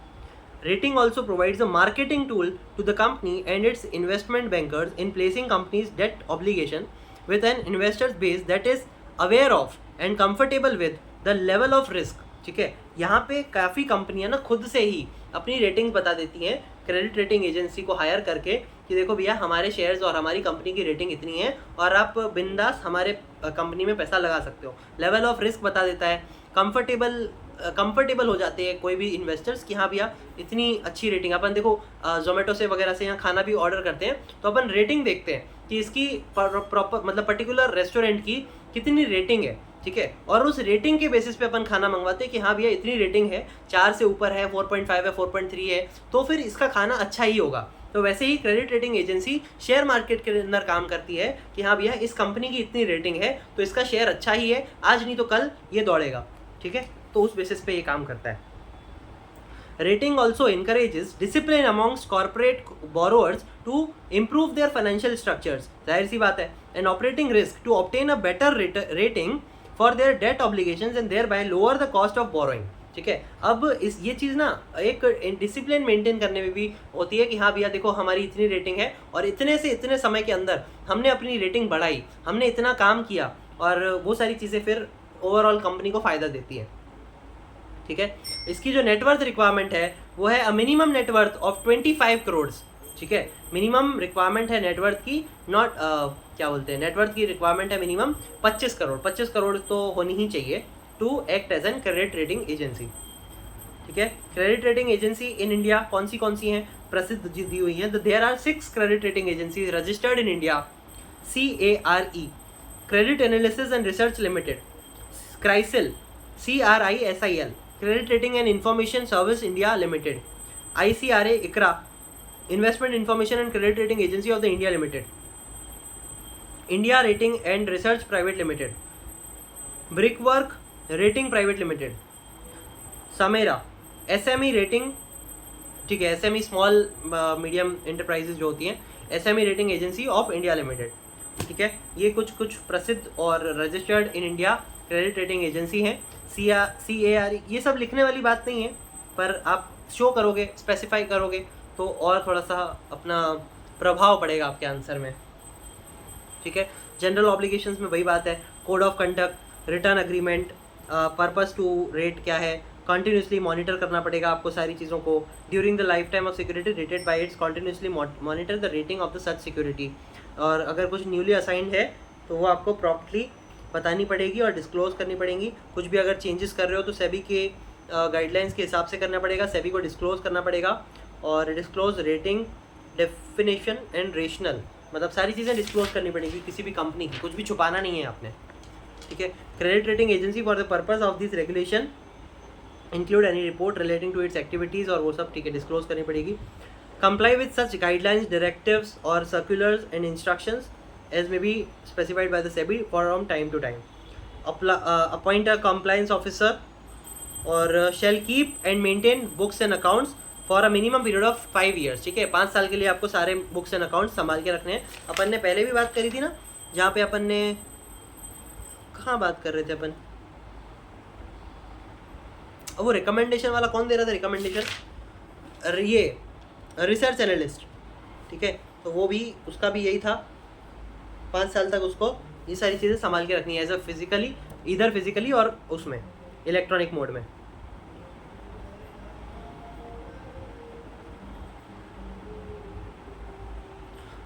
Rating also provides a marketing tool to the company and its investment bankers in placing companies' debt obligation with an investors base that is aware of and comfortable with the level of risk। ठीक है, यहाँ पे काफ़ी कंपनियां ना खुद से ही अपनी रेटिंग बता देती हैं क्रेडिट रेटिंग एजेंसी को हायर करके कि देखो भैया हमारे शेयर्स और हमारी कंपनी की रेटिंग इतनी है और आप बिंदास हमारे कंपनी में पैसा लगा सकते हो। लेवल ऑफ रिस्क बता देता है, कंफर्टेबल हो जाते हैं कोई भी इन्वेस्टर्स कि हाँ भैया इतनी अच्छी रेटिंग। अपन देखो जोमेटो से वगैरह से यहाँ खाना भी ऑर्डर करते हैं तो अपन रेटिंग देखते हैं कि इसकी प्रॉपर मतलब पर्टिकुलर रेस्टोरेंट की कितनी रेटिंग है। ठीक है, और उस रेटिंग के बेसिस पे अपन खाना मंगवाते हैं कि हाँ भैया इतनी रेटिंग है, 4 से ऊपर है, 4.5 है, 4.3 है, तो फिर इसका खाना अच्छा ही होगा। तो वैसे ही credit rating agency share market के अंदर काम करती है कि हाँ भैया इस कंपनी की इतनी रेटिंग है तो इसका शेयर अच्छा ही है, आज नहीं तो कल ये दौड़ेगा। ठीक है, तो उस बेसिस पे ये काम करता है। Rating also encourages discipline amongst corporate borrowers to improve their financial structures, जाहिर सी बात है, and operating risk to obtain a better rating for their debt obligations and thereby lower the cost of borrowing। ठीक है, अब ये चीज़ ना एक discipline maintain करने में भी होती है कि हाँ भैया देखो हमारी इतनी रेटिंग है और इतने से इतने समय के अंदर हमने अपनी रेटिंग बढ़ाई, हमने इतना काम किया, और वो सारी चीज़ें फिर ओवरऑल कंपनी को फ़ायदा देती है। ठीक है, इसकी जो नेटवर्थ रिक्वायरमेंट है वो है a minimum net worth of 25 crore. ठीक है, मिनिमम रिक्वायरमेंट है नेटवर्थ की, नॉट क्या बोलते हैं, नेटवर्थ की रिक्वायरमेंट है मिनिमम 25 करोड़। 25 करोड़ तो होनी ही चाहिए to act as an credit rating agency. ठीक है, credit rating agency in India कौन सी हैं प्रसिद्ध दी हुई हैं? There are 6 credit rating agency registered in India. CARE credit analysis and research limited, CRISIL CRISIL credit rating and information service India limited, ICRA ICRA investment information and credit rating agency of the India limited, India rating and research private limited, Brickwork rating private limited, SMERA SME rating. ठीक है, SME small medium enterprises जो होती हैं, SME rating agency of India limited. ठीक है, ये कुछ प्रसिद्ध और registered in India credit rating agency हैं। CARE ये सब लिखने वाली बात नहीं है, पर आप शो करोगे, स्पेसिफाई करोगे तो और थोड़ा सा अपना प्रभाव पड़ेगा आपके आंसर में। ठीक है, जनरल ऑब्लिगेशंस में वही बात है, code of conduct, return agreement, purpose to rate क्या है, कंटिन्यूसली मॉनिटर करना पड़ेगा आपको सारी चीज़ों को। During the life time of security rated bye it's continuously monitor the rating of the such security. और अगर कुछ न्यूली असाइंड है तो वो आपको प्रॉपर्ली बतानी पड़ेगी और डिस्क्लोज करनी पड़ेगी। कुछ भी अगर चेंजेस कर रहे हो तो सेबी के गाइडलाइंस के हिसाब से करना पड़ेगा, सेबी को डिस्क्लोज करना पड़ेगा। और disclose rating, definition and rational, मतलब सारी चीज़ें डिस्क्लोज करनी पड़ेगी किसी भी कंपनी की, कुछ भी छुपाना नहीं है आपने। ठीक है, credit rating agency for the purpose of this regulation include any report relating to its activities, और वो सब ठीक है डिस्क्लोज करनी पड़ेगी। Comply with such guidelines, directives or circulars and instructions as may be specified by the SEBI from time to time. Appoint a compliance officer और shall keep and maintain books and accounts for a minimum period of 5 years. ठीक है, 5 साल के लिए आपको सारे books and accounts संभाल के रखने हैं। अपन ने पहले भी बात करी थी ना, जहाँ पे अपन ने कहाँ बात कर रहे थे अपन, वो रिकमेंडेशन वाला कौन दे रहा था रिकमेंडेशन, ये रिसर्च एनालिस्ट। ठीक है, तो वो भी उसका भी यही था, 5 साल तक उसको ये सारी चीज़ें संभाल के रखनी है एज अ फिजिकली, इधर फिजिकली और उसमें इलेक्ट्रॉनिक मोड में।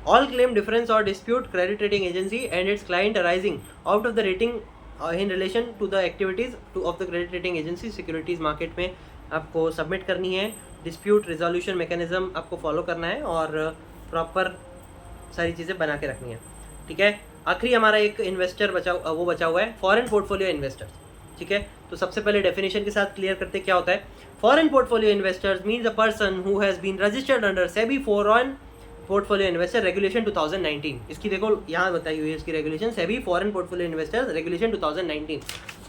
All claim difference or dispute credit rating agency and its client arising out of the rating in relation to the activities of the credit rating agency securities market में आपको submit करनी है। Dispute resolution mechanism आपको follow करना है और proper सारी चीज़ें बना के रखनी है। ठीक है, आखिरी हमारा एक इन्वेस्टर वो बचा हुआ है, फॉरेन पोर्टफोलियो इन्वेस्टर्स। ठीक है, तो सबसे पहले डेफिनेशन के साथ क्लियर करते क्या होता है। Foreign portfolio investors means a person who has been registered under SEBI foreign portfolio investor regulation 2019। इसकी देखो यहाँ बताई हुई है इसकी regulation, SEBI foreign portfolio investors regulation 2019।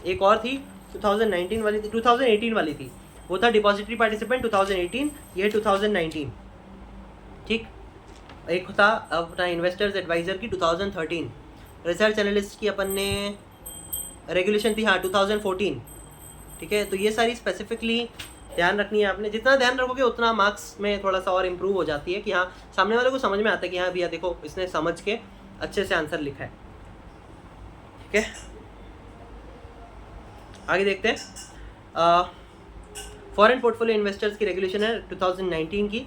एक और थी 2019 वाली थी, 2018 वाली थी, वो था डिपॉजिटरी पार्टिसिपेंट 2018, ये 2019। ठीक, एक था अपना इन्वेस्टर्स एडवाइजर की 2013, रिसर्च एनालिस्ट की अपन ने रेगुलेशन थी हाँ 2014। ठीक है, तो ये सारी स्पेसिफिकली ध्यान रखनी है आपने। जितना ध्यान रखोगे उतना मार्क्स में थोड़ा सा और इम्प्रूव हो जाती है कि हाँ सामने वाले को समझ में आता है कि हाँ भैया देखो इसने समझ के अच्छे से आंसर लिखा है। ठीक है, आगे देखते हैं। फॉरेन पोर्टफोलियो इन्वेस्टर्स की रेगुलेशन है 2019 की,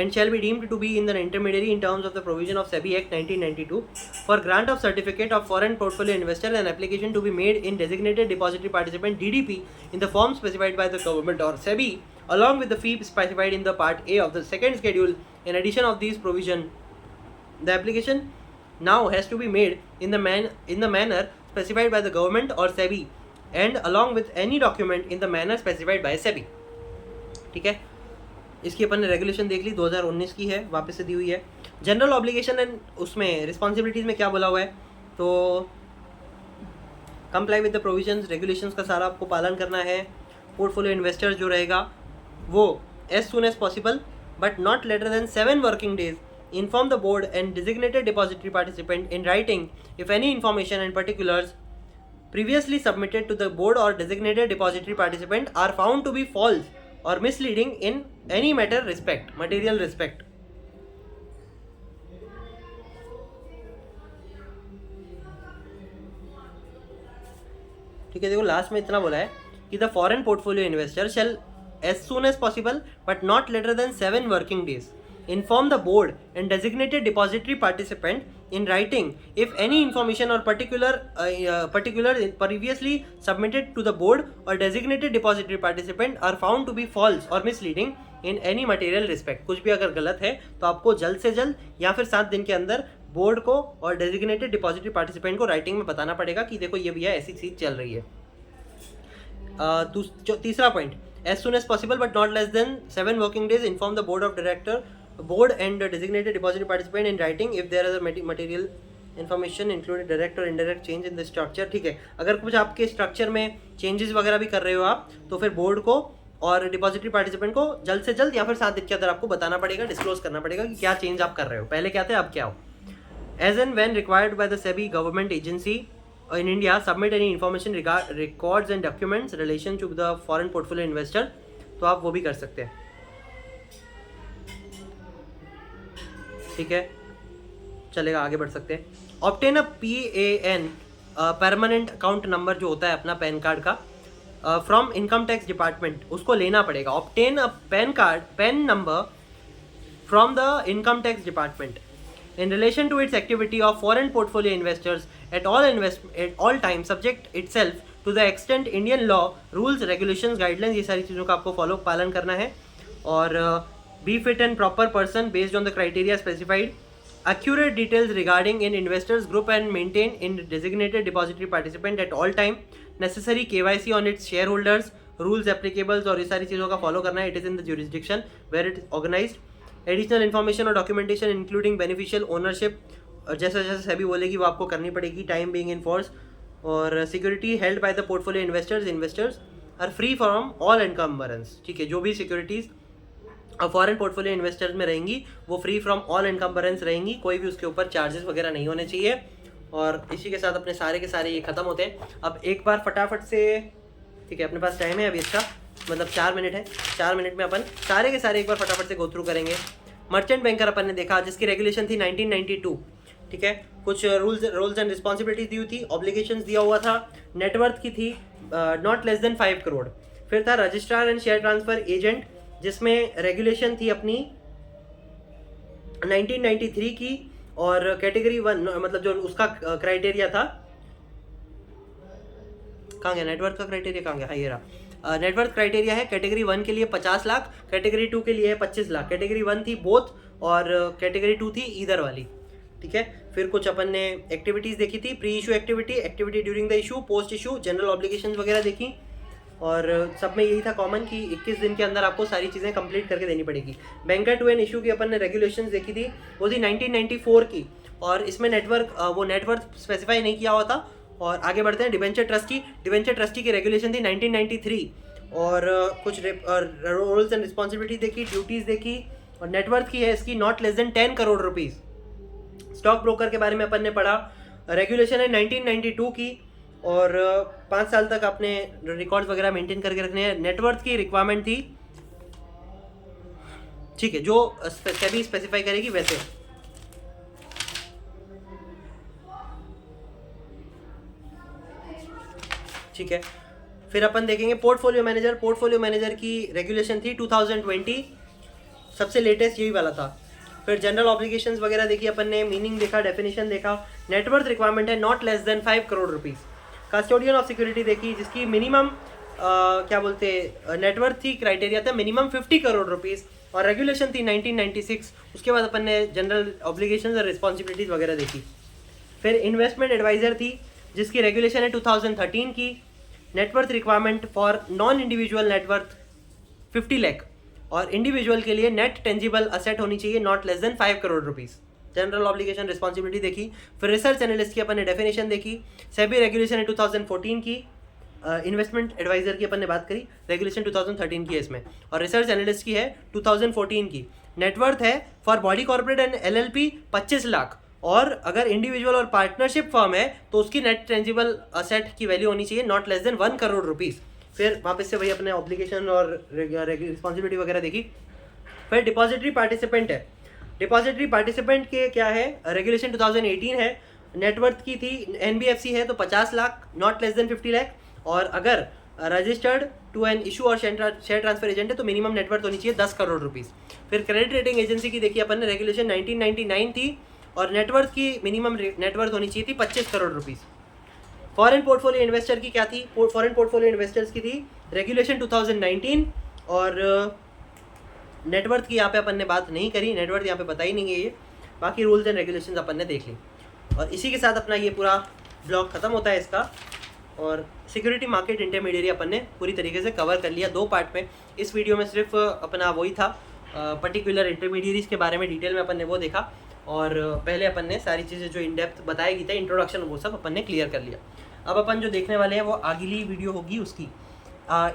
and shall be deemed to be in the intermediary in terms of the provision of SEBI Act 1992 for grant of certificate of foreign portfolio investor and application to be made in designated depository participant DDP in the form specified by the government or SEBI along with the fee specified in the part A of the second schedule. In addition of these provision, the application now has to be made in the manner specified by the government or SEBI and along with any document in the manner specified by SEBI. ठीक है, इसकी अपन ने regulation देख ली, 2019 की है, वापस से दी हुई है। जनरल ऑब्लिगेशन एंड उसमें रिस्पॉन्सिबिलिटीज़ में क्या बोला हुआ है, तो comply with the provisions, regulations का सारा आपको पालन करना है। पोर्टफोलियो इन्वेस्टर जो रहेगा वो as soon as possible but not later than 7 working days inform the board and designated depository participant in writing if any information and particulars previously submitted to the board or designated depository participant are found to be false or misleading in any material respect. ठीक है, देखो last में इतना बोला है कि the foreign portfolio investor shall as soon as possible but not later than 7 working days inform the board and designated depository participant in writing if any information or particular previously submitted to the board or designated depository participant are found to be false or misleading in any material respect. कुछ भी अगर गलत है तो आपको जल्द से जल्द या फिर 7 दिन के अंदर बोर्ड को और डेजिग्नेटेड डिपॉजिटरी पार्टिसिपेंट को राइटिंग में बताना पड़ेगा कि देखो ये भैया ऐसी चीज चल रही है। तीसरा point, as soon as possible but not less than 7 working days inform the board and designated depository participant in writing if there is a material information including direct or indirect change in the structure. ठीक है, अगर कुछ आपके structure में changes वगैरह भी कर रहे हो आप तो फिर बोर्ड को और डिपॉजिटरी पार्टिसिपेंट को जल्द से जल्द या फिर 7 दिन के अंदर आपको बताना पड़ेगा, डिस्क्लोज करना पड़ेगा कि क्या चेंज आप कर रहे हो, पहले क्या थे अब क्या हो। As and when required by the SEBI government agency in India submit any information records and documents relation to the foreign portfolio investor, तो आप वो भी कर सकते हैं। ठीक है, चलेगा, आगे बढ़ सकते हैं। ऑब्टेन अ PAN परमानेंट अकाउंट नंबर जो होता है अपना पैन कार्ड का फ्रॉम इनकम टैक्स डिपार्टमेंट, उसको लेना पड़ेगा। Obtain a pan number from the income tax department in relation to its activity of foreign portfolio investors at all times subject itself to the extent Indian law rules regulations guidelines, ये सारी चीज़ों का आपको पालन करना है। और be fit and proper person based on the criteria specified, accurate details regarding in investors group and maintain in designated depository participant at all time, necessary KYC on its shareholders, rules applicable और ये सारी चीज़ों का follow करना है। it is in the jurisdiction where it is organized, additional information or documentation including beneficial ownership जैसा जैसा सेबी बोलेगी वो आपको करनी पड़ेगी, time being in force, or security held by the portfolio investors are free from all encumbrance. ठीक है, जो भी सिक्योरिटीज़ फॉरेन पोर्टफोलियो इन्वेस्टर्स में रहेंगी वो फ्री फ्रॉम ऑल एनकम्बरेंस रहेंगी, कोई भी उसके ऊपर चार्जेस वगैरह नहीं होने चाहिए। और इसी के साथ अपने सारे के सारे ये ख़त्म होते हैं। अब एक बार फटाफट से, ठीक है, अपने पास टाइम है अभी अच्छा, मतलब 4 मिनट है, 4 मिनट में अपन सारे के सारे एक बार फटाफट से गो थ्रू करेंगे। मर्चेंट बैंकर अपन ने देखा, जिसकी रेगुलेशन थी 1992। ठीक है, कुछ रूल्स एंड रिस्पॉन्सिबिलिटीज दी हुई थी, ऑब्लिगेशंस दिया हुआ था, नेटवर्थ की थी नॉट लेस देन 5 करोड़। फिर था registrar and share transfer agent, जिसमें रेगुलेशन थी अपनी 1993 की, और कैटेगरी 1 मतलब जो उसका क्राइटेरिया था, कहाँ गया नेटवर्क का क्राइटेरिया, कहाँ गया, हाँ ये रहा। नेटवर्क क्राइटेरिया है कैटेगरी 1 के लिए 50 लाख, कैटेगरी 2 के लिए है 25 लाख। कैटेगरी 1 थी बोथ और कैटेगरी 2 थी ईदर वाली। ठीक है, फिर कुछ अपन ने एक्टिविटीज़ देखी थी, pre issue activity, activity during the issue, post issue, general obligations वगैरह देखी। और सब में यही था कॉमन कि 21 दिन के अंदर आपको सारी चीज़ें कंप्लीट करके देनी पड़ेगी। बैंकर टू एन इशू की अपन ने रेगुलेशंस देखी थी, वो थी 1994 की, और इसमें वो नेटवर्थ स्पेसिफाई नहीं किया हुआ था। और आगे बढ़ते हैं डिबेंचर ट्रस्टी। डिबेंचर ट्रस्टी की रेगुलेशन थी 1993, और कुछ रोल्स एंड रिस्पॉन्सिबिलिटी देखी, ड्यूटीज़ देखी, और नेटवर्थ की है इसकी not less than 10 crore rupees. Stock broker के बारे में अपन ने पढ़ा, रेगुलेशन है 1992 की, और 5 साल तक आपने रिकॉर्ड्स वगैरह मेंटेन करके रखने हैं। नेटवर्थ की रिक्वायरमेंट थी, ठीक है, जो सेबी स्पेसिफाई करेगी वैसे। ठीक है, फिर अपन देखेंगे पोर्टफोलियो मैनेजर। पोर्टफोलियो मैनेजर की रेगुलेशन थी 2020, सबसे लेटेस्ट यही वाला था। फिर जनरल ऑब्लिगेशंस वगैरह देखी अपन ने, मीनिंग देखा, डेफिनेशन देखा। नेटवर्थ रिक्वायरमेंट है not less then 5 crore rupees. Custodian of security देखी, जिसकी मिनिमम क्या बोलते नेटवर्थ थी, क्राइटेरिया था मिनिमम 50 करोड़ रुपीज़, और रेगुलेशन थी 1996। उसके बाद अपन ने जनरल ऑब्लिगेशंस और रिस्पॉन्सिबिलिटीज़ वगैरह देखी। फिर इन्वेस्टमेंट एडवाइज़र थी, जिसकी रेगुलेशन है 2013 की। Net worth requirement for non individual net worth 50 lakh, और इंडिविजुअल के लिए नेट टेंजिबल असेट होनी चाहिए not less then 5 crore rupees. General obligation responsibility देखी। फिर रिसर्च एनालिस्ट की अपन ने डेफिनेशन देखी। सेबी रेगुलेशन है 2014 की। इन्वेस्टमेंट एडवाइजर की अपन ने बात करी, रेगुलेशन 2013 की है इसमें, और रिसर्च एनालिस्ट की है 2014 की। नेटवर्थ है for body corporate and LLP 25 lakh, और अगर इंडिविजुअल और पार्टनरशिप फर्म है तो उसकी नेट टेंजिबल असेट की वैल्यू होनी चाहिए not less then 1 crore rupees. फिर वापस से वही अपने ऑब्लिगेशन और रिस्पॉन्सिबिलिटी वगैरह देखी। फिर डिपॉजिटरी पार्टिसिपेंट है। डिपॉजिटरी पार्टिसिपेंट के क्या है, रेगुलेशन 2018 है। नेटवर्थ की थी NBFC है तो 50 lakh not less than 50 lakh, और अगर रजिस्टर्ड टू एन इशू और शेयर ट्रांसफर एजेंट है तो मिनिमम नेटवर्थ होनी चाहिए 10 करोड़ रुपीज़। फिर क्रेडिट रेटिंग एजेंसी की देखिए अपन ने, रेगुलेशन 1999 थी, और नेटवर्थ की मिनिमम नेटवर्थ होनी चाहिए थी 25 crore rupees. Foreign portfolio investor की क्या थी, फॉरेन पोर्टफोलियो इन्वेस्टर्स की थी रेगुलेशन 2019, और नेटवर्थ की यहाँ पे अपन ने बात नहीं करी, नेटवर्थ यहाँ पे बताई नहीं है ये, बाकी रूल्स एंड रेगुलेशंस अपन ने देख ली। और इसी के साथ अपना ये पूरा ब्लॉग ख़त्म होता है इसका, और सिक्योरिटी मार्केट इंटरमीडिएट अपन ने पूरी तरीके से कवर कर लिया 2 पार्ट में। इस वीडियो में सिर्फ अपना वही था, पर्टिकुलर इंटरमीडिएट्स के बारे में डिटेल में अपन ने वो देखा, और पहले अपन ने सारी चीज़ें जो इन डेप्थ बताई गई थी, इंट्रोडक्शन, वो सब अपन ने क्लियर कर लिया। अब अपन जो देखने वाले हैं वो अगली वीडियो होगी उसकी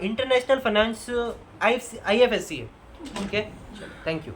इंटरनेशनल फाइनेंस IFSC है। ठीक है, थैंक यू।